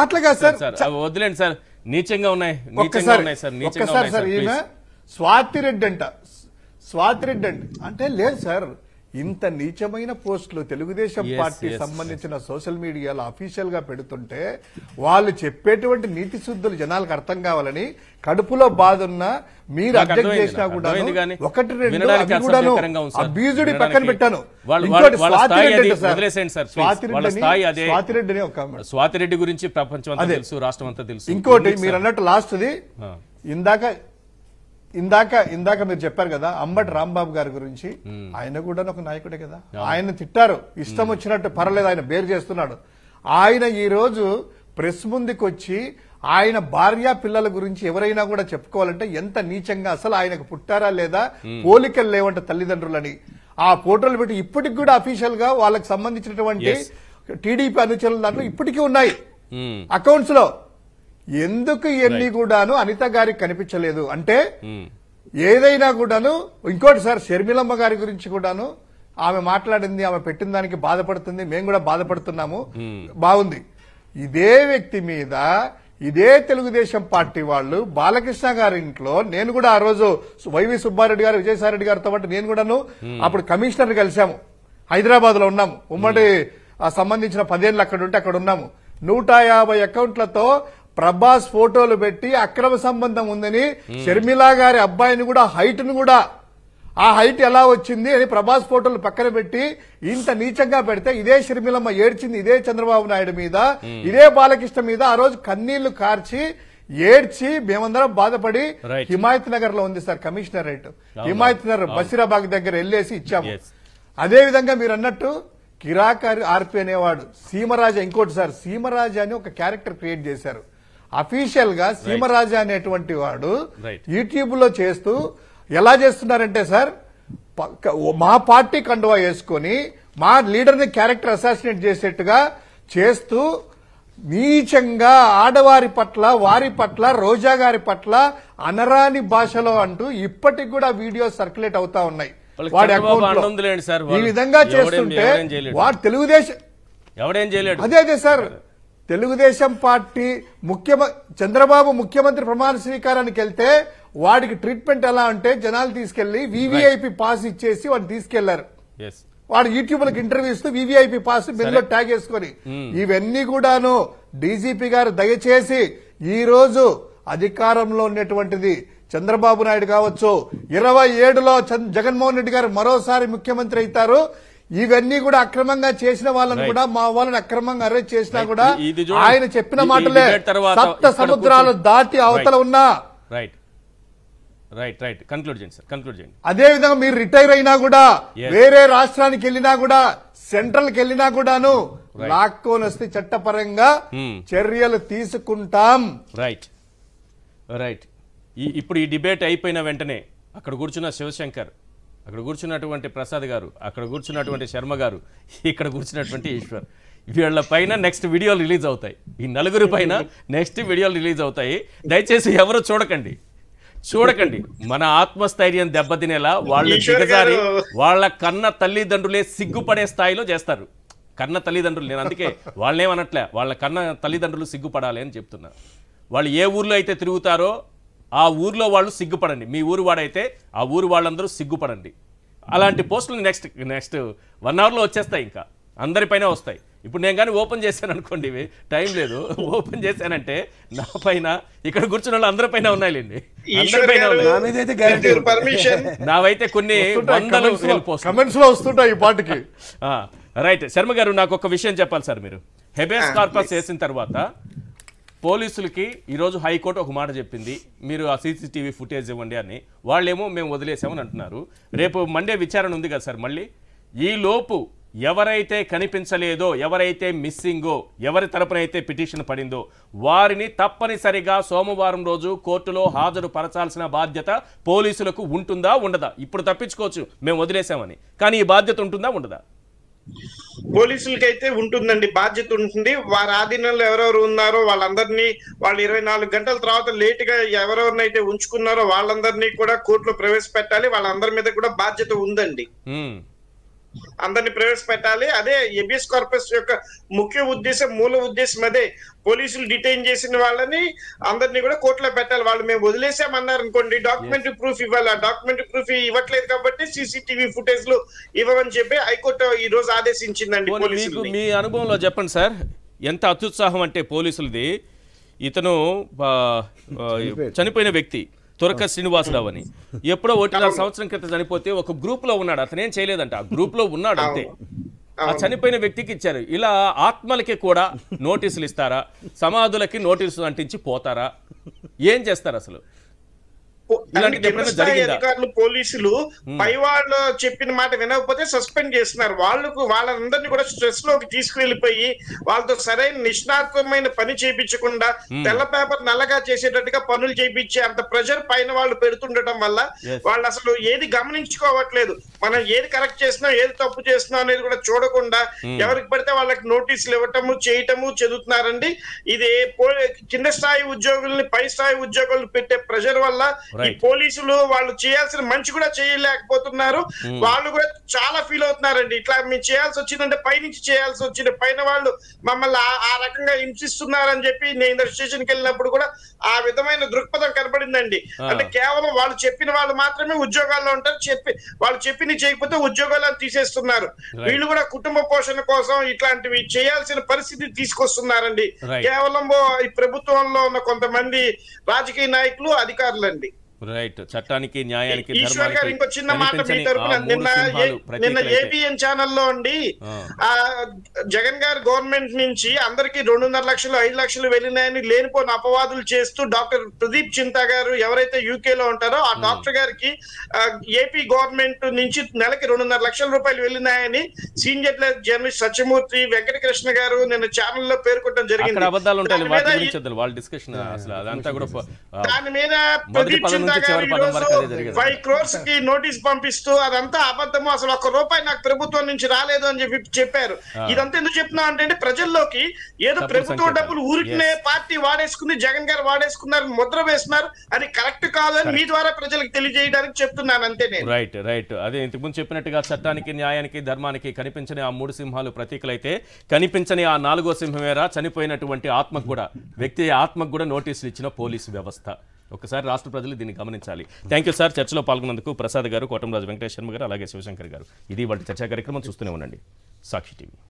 అట్లాగా సార్ వదిలేండి సార్, నీచంగా ఉన్నాయి. ఒక్కసారి సార్ ఈయన స్వాతిరెడ్డి అంటే లేదు సార్, ఇంత నీచమైన పోస్టులు తెలుగుదేశం పార్టీ సంబంధించిన సోషల్ మీడియాలో అఫీషియల్ గా పెడుతుంటే వాళ్ళు చెప్పేటువంటి నీతి శుద్ధులు జనాలకు అర్థం కావాలని కడుపులో బాధ ఉన్నా మీరు అబ్జెక్ట్ చేసినా కూడా 1-2 కూడాను అబ్యూజుడి పక్కన పెట్టాను. స్వాతిరెడ్డి గురించి ప్రపంచం అంతా తెలుసు, రాష్ట్రం అంతా తెలుసు. ఇంకోటి మీరు అన్నట్టు లాస్ట్ది ఇందాక మీరు చెప్పారు కదా అంబటి రాంబాబు గారి గురించి, ఆయన కూడా ఒక నాయకుడే కదా, ఆయన తిట్టారు ఇష్టం వచ్చినట్టు, పర్లేదు ఆయన బేర్ చేస్తున్నాడు. ఆయన ఈ రోజు ప్రెస్ ముందుకు వచ్చి ఆయన భార్య పిల్లల గురించి ఎవరైనా కూడా చెప్పుకోవాలంటే ఎంత నీచంగా, అసలు ఆయనకు పుట్టారా లేదా, పోలికలు లేవంట తల్లిదండ్రులని ఆ ఫోటోలు పెట్టి ఇప్పటికి కూడా అఫీషియల్ గా వాళ్ళకి సంబంధించినటువంటి టీడీపీ అనుచరుల దాంట్లో ఇప్పటికీ ఉన్నాయి అకౌంట్స్ లో. ఎందుకు ఇవన్నీ కూడాను అనిత గారికి కనిపించలేదు అంటే ఏదైనా కూడాను. ఇంకోటి సార్, షర్మిలమ్మ గారి గురించి కూడాను ఆమె మాట్లాడింది, ఆమె పెట్టిన దానికి బాధపడుతుంది, మేము కూడా బాధపడుతున్నాము, బాగుంది. ఇదే వ్యక్తి మీద ఇదే తెలుగుదేశం పార్టీ వాళ్ళు బాలకృష్ణ గారి ఇంట్లో నేను కూడా ఆ రోజు వైవి సుబ్బారెడ్డి గారు విజయసాయిరెడ్డి గారితో పాటు నేను కూడాను అప్పుడు కమిషనర్ కలిశాము, హైదరాబాద్ లో ఉన్నాము, ఉమ్మడి సంబంధించిన 10 ఏళ్ళు అక్కడ ఉంటే అక్కడ ఉన్నాము. 150 అకౌంట్లతో ప్రభాస్ ఫోటోలు పెట్టి అక్రమ సంబంధం ఉందని షర్మిలా గారి అబ్బాయిని కూడా హైట్ ను కూడా ఆ హైట్ ఎలా వచ్చింది అని ప్రభాస్ ఫోటోలు పక్కన పెట్టి ఇంత నీచంగా పెడితే ఇదే షర్మిలమ్మ ఏడ్చింది ఇదే చంద్రబాబు నాయుడు మీద, ఇదే బాలకృష్ణ మీద. ఆ రోజు కన్నీళ్లు కార్చి ఏడ్చి మేమందరం బాధపడి Right. హిమాయత్ నగర్ లో ఉంది సార్ కమిషనరేట్, హిమాయత్ నగర్ బషీరాబాగ్ దగ్గర వెళ్ళేసి ఇచ్చాము. Yes. అదే విధంగా మీరు అన్నట్టు కిరాకారి ఆర్పి అనేవాడు సీమరాజా, ఇంకోటి సార్ సీమరాజా అని ఒక క్యారెక్టర్ క్రియేట్ చేశారు. అఫీషియల్ గా సీమరాజా అనేటువంటి వాడు Right. యూట్యూబ్ లో చేస్తూ ఎలా చేస్తున్నారంటే సార్ మా పార్టీ కండువా వేసుకొని మా లీడర్ ని క్యారెక్టర్ అసాసినేట్ చేసేట్టుగా చేస్తూ నీచంగా ఆడవారి పట్ల, వారి పట్ల, రోజా గారి పట్ల అనరాని భాషలో అంటూ ఇప్పటికి కూడా వీడియోస్ సర్క్యులేట్ అవుతా ఉన్నాయి వాళ్ళకి వాడి చంద్రబాబు అకౌంట్ లో. అన్నుందిలేండి సార్, ఈ వాళ్ళు విధంగా ఎవడేం చేస్తుంటే చేయలేడు. వాడు తెలుగుదేశం ఎవడేం చేయలేడు. అదే సార్ తెలుగుదేశం పార్టీ చంద్రబాబు ముఖ్యమంత్రి ప్రమాణ స్వీకారానికి వెళ్తే వాడికి ట్రీట్మెంట్ ఎలా అంటే జనాలు తీసుకెళ్లి వివిఐపి పాస్ ఇచ్చేసి వాడిని తీసుకెళ్లారు. Yes. వాడు యూట్యూబ్ లకు ఇంటర్వ్యూ ఇస్తూ వివిఐపి పాస్ బిల్లో ట్యాగ్ వేసుకొని ఇవన్నీ కూడాను డీజీపీ గారు దయచేసి ఈ రోజు అధికారంలో ఉన్నటువంటిది చంద్రబాబు నాయుడు కావచ్చు, 27లో జగన్మోహన్ రెడ్డి గారు మరోసారి ముఖ్యమంత్రి అవుతారు. ఇవన్నీ కూడా అక్రమంగా చేసిన వాళ్ళని కూడా మా వాళ్ళని అక్రమంగా అరెస్ట్ చేసినా కూడా ఇది చూడండి. ఆయన చెప్పిన ఈ మాటలే debate తర్వాత సప్త ఇక్కడ సముద్రాలు కూర్చొని- దాటి అవతల ఉన్నా రైట్ కన్క్లూడ్ చేయండి సార్, కన్క్లూడ్ చేయండి. అదే విధంగా మీరు రిటైర్ అయినా కూడా Yes. వేరే రాష్ట్రానికి వెళ్ళినా కూడా సెంట్రల్ కి వెళ్ళినా కూడాను లాక్కొని వస్తే చట్టపరంగా చర్యలు తీసుకుంటాం. రైట్ ఇప్పుడు ఈ డిబేట్ అయిపోయిన వెంటనే అక్కడ కూర్చున్న శివశంకర్, అక్కడ కూర్చున్నటువంటి ప్రసాద్ గారు, అక్కడ కూర్చున్నటువంటి శర్మ గారు, ఇక్కడ కూర్చున్నటువంటి ఈశ్వర్, వీళ్ళ పైన నెక్స్ట్ వీడియోలు రిలీజ్ అవుతాయి. ఈ నలుగురు పైన నెక్స్ట్ వీడియోలు రిలీజ్ అవుతాయి. దయచేసి ఎవరు చూడకండి. మన ఆత్మస్థైర్యం దెబ్బతినేలా వాళ్ళు దిగజారి వాళ్ళ కన్న తల్లిదండ్రులే సిగ్గుపడే స్థాయిలో చేస్తారు. కన్న తల్లిదండ్రులు, నేను అందుకే వాళ్ళేమనట్లే, వాళ్ళ కన్న తల్లిదండ్రులు సిగ్గుపడాలి అని చెప్తున్నా. వాళ్ళు ఏ ఊర్లో అయితే తిరుగుతారో ఆ ఊర్లో వాళ్ళు సిగ్గుపడండి. మీ ఊరు వాడైతే ఆ ఊరు వాళ్ళందరూ సిగ్గుపడండి. అలాంటి పోస్టులు నెక్స్ట్ 1 అవర్లో వచ్చేస్తాయి, ఇంకా అందరిపైన వస్తాయి. ఇప్పుడు నేను కానీ ఓపెన్ చేశాను అనుకోండి, టైం లేదు, ఓపెన్ చేశానంటే నా పైన ఇక్కడ కూర్చున్న వాళ్ళు అందరిపైన ఉన్నాయిలేండి, అందరిపైన ఉన్నాయి. నావైతే కొన్ని వందలు కమెంట్స్ లో వస్తుంటాయి ఈ పాటకి. రైట్. శర్మ గారు, నాకు ఒక విషయం చెప్పాలి సార్. మీరు హెబియస్ కార్పస్ చేసిన తర్వాత పోలీసులకి ఈరోజు హైకోర్టు ఒక మాట చెప్పింది, మీరు ఆ సీసీటీవీ ఫుటేజ్ ఇవ్వండి అని. వాళ్ళేమో మేము వదిలేసామని అంటున్నారు. రేపు మండే విచారణ ఉంది కదా సార్. మళ్ళీ ఈ లోపు ఎవరైతే కనిపించలేదో, ఎవరైతే మిస్సింగో, ఎవరి తరపునైతే పిటిషన్ పడిందో వారిని తప్పనిసరిగా సోమవారం రోజు కోర్టులో హాజరు పరచాల్సిన బాధ్యత పోలీసులకు ఉంటుందా ఉండదా? ఇప్పుడు తప్పించుకోవచ్చు మేము వదిలేసామని, కానీ ఈ బాధ్యత ఉంటుందా ఉండదా? పోలీసులకైతే ఉంటుందండి, బాధ్యత ఉంటుంది. వారి ఆధీనంలో ఎవరెవరు ఉన్నారో వాళ్ళందరినీ, వాళ్ళు 24 గంటల తర్వాత లేట్ గా ఎవరెవరినైతే ఉంచుకున్నారో వాళ్ళందరినీ కూడా కోర్టులో ప్రవేశపెట్టాలి. వాళ్ళందరి మీద కూడా బాధ్యత ఉందండి, అందరినీ ప్రవేశపెట్టాలి. అదే హెబియస్ కార్పస్ యొక్క ముఖ్య ఉద్దేశం, మూల ఉద్దేశం అదే. పోలీసులు డిటైన్ చేసిన వాళ్ళని అందరినీ కూడా కోర్టులో పెట్టాలి. వాళ్ళు మేము వదిలేసామన్నారు అనుకోండి, డాక్యుమెంటరీ ప్రూఫ్ ఇవ్వాలి. ఆ డాక్యుమెంటరీ ప్రూఫ్ ఇవ్వట్లేదు కాబట్టి సీసీటీవీ ఫుటేజ్ లు ఇవ్వమని చెప్పి హైకోర్టు ఈ రోజు ఆదేశించిందండి పోలీసులు. మీ అనుభవంలో చెప్పండి సార్, ఎంత అత్యుత్సాహం అంటే పోలీసులది. ఇతను చనిపోయిన వ్యక్తి తురక శ్రీనివాసరావు అని, ఎప్పుడో 1.5 సంవత్సరం క్రితం చనిపోతే ఒక గ్రూప్ లో ఉన్నాడు. అతనేం చేయలేదంట, ఆ గ్రూప్ లో ఉన్నాడు అంతే. ఆ చనిపోయిన వ్యక్తికి ఇచ్చారు. ఇలా ఆత్మలకి కూడా నోటీసులు ఇస్తారా? సమాధులకి నోటీసులు అంటించి పోతారా? ఏం చేస్తారు అసలు? అధికారులు, పోలీసులు పై వాళ్ళు చెప్పిన మాట వినకపోతే సస్పెండ్ చేస్తున్నారు. వాళ్ళందరినీ కూడా స్ట్రెస్ లోకి తీసుకువెళ్ళిపోయి వాళ్ళతో సరైన నిష్ణాతమైన పని చేయించకుండా తెల్ల పేపర్ నల్లగా చేసేటట్టుగా పనులు చేయించి అంత ప్రెషర్ పైన వాళ్ళు పెడుతుండటం వల్ల వాళ్ళు అసలు ఏది గమనించుకోవట్లేదు. మనం ఏది కరెక్ట్ చేస్తున్నాం, ఏది తప్పు చేస్తున్నాం అనేది కూడా చూడకుండా ఎవరికి పడితే వాళ్ళకి నోటీసులు ఇవ్వటము, చేయటము చెదుతున్నారండి. ఇది కింద స్థాయి ఉద్యోగుల్ని పై స్థాయి ఉద్యోగులు పెట్టే ప్రెషర్ వల్ల ఈ పోలీసులు వాళ్ళు చేయాల్సిన మంచి కూడా చేయలేకపోతున్నారు. వాళ్ళు కూడా చాలా ఫీల్ అవుతున్నారండి. ఇట్లా మేము చేయాల్సి వచ్చిందంటే పైనుంచి చేయాల్సి వచ్చింది, పైన వాళ్ళు మమ్మల్ని ఆ రకంగా హింసిస్తున్నారని చెప్పి నేను స్టేషన్కి వెళ్ళినప్పుడు కూడా ఆ విధమైన దృక్పథం కనపడిందండి. అంటే కేవలం వాళ్ళు చెప్పిన వాళ్ళు మాత్రమే ఉద్యోగాల్లో ఉంటారు, వాళ్ళు చెప్పింది చేయకపోతే ఉద్యోగాలను తీసేస్తున్నారు. వీళ్ళు కూడా కుటుంబ పోషణ కోసం ఇట్లాంటివి చేయాల్సిన పరిస్థితి తీసుకొస్తున్నారండి. కేవలం ఈ ప్రభుత్వంలో ఉన్న కొంతమంది రాజకీయ నాయకులు, అధికారులండి. రైట్, చట్టానికి న్యాయానికి ఈశ్వర్ గారు ఇంకో చిన్న మాట మీ కనిపించని తరపున ఆ మూడు సింహాలు నిన్న ప్రతీకలైతే ఏబిఎన్ ఛానల్లో అండి ఆ జగన్ గారి గవర్నమెంట్ నుంచి అందరికి 2.5 లక్షలు 5 లక్షలు వెళ్ళినాయని లేనిపోయిన అపవాదులు చేస్తూ డాక్టర్ ప్రదీప్ చింతా గారు ఎవరైతే యూకే లో ఉంటారో ఆ డాక్టర్ గారికి ఏపీ గవర్నమెంట్ నుంచి నెలకి 2.5 లక్షల రూపాయలు వెళ్ళినాయని సీనియర్ జర్నలిస్ట్ సత్యమూర్తి వెంకటకృష్ణ గారు నిన్న ఛానల్లో పేర్కొనడం జరిగింది. అక్కడ అబద్ధాలు ఉంటాయి, వాటి గురించి వద్దు, వాళ్ళ డిస్కషన్ అసలు అదంతా కూడా దాని మీద ప్రదీప్ చింతా గారు 5 crores కి నోటీస్ పంపిస్తూ అదంతా అబద్ధము, అసలు 1 రూపాయి నాకు ప్రభుత్వం నుంచి రాలేదు అని చెప్పారు. ఇదంతా ఎందుకు చెప్తున్నా అంటే ప్రజల్లోకి ఏదో ప్రభుత్వ డబ్బులు ఊరికినే పార్టీ వాడేసుకుంది, జగన్ గారు వాడేసుకున్నారు, ముద్ర వేస్తున్నారు, అది కరెక్ట్ కాదని మీ ద్వారా ప్రజలకు తెలియజేయడానికి చెప్తున్నాను అంతే నేను. రైట్ రైట్ అదే ఇంతకుముందు చెప్పినట్టుగా చట్టానికి న్యాయానికి ధర్మానికి కనిపించని ఆ 3 సింహాలు ప్రతీకలైతే కనిపించని ఆ 4వ సింహమేరా చనిపోయినటువంటి ఆత్మకు కూడా వ్యక్తి ఆత్మకు కూడా నోటీసులు ఇచ్చిన పోలీసు వ్యవస్థ. ఒకసారి రాష్ట్ర ప్రజలు దీన్ని గమనించాలి. థ్యాంక్ యూ సార్, చర్చలో పాల్గొన్నందుకు ప్రసాద్ గారు, కోటంరాజు వెంకటేష్ శర్మ గారు, అలాగే శివశంకర్ గారు. ఇది వాటి చర్చా కార్యక్రమం. చూస్తూనే ఉండండి సాక్షి టీవీ.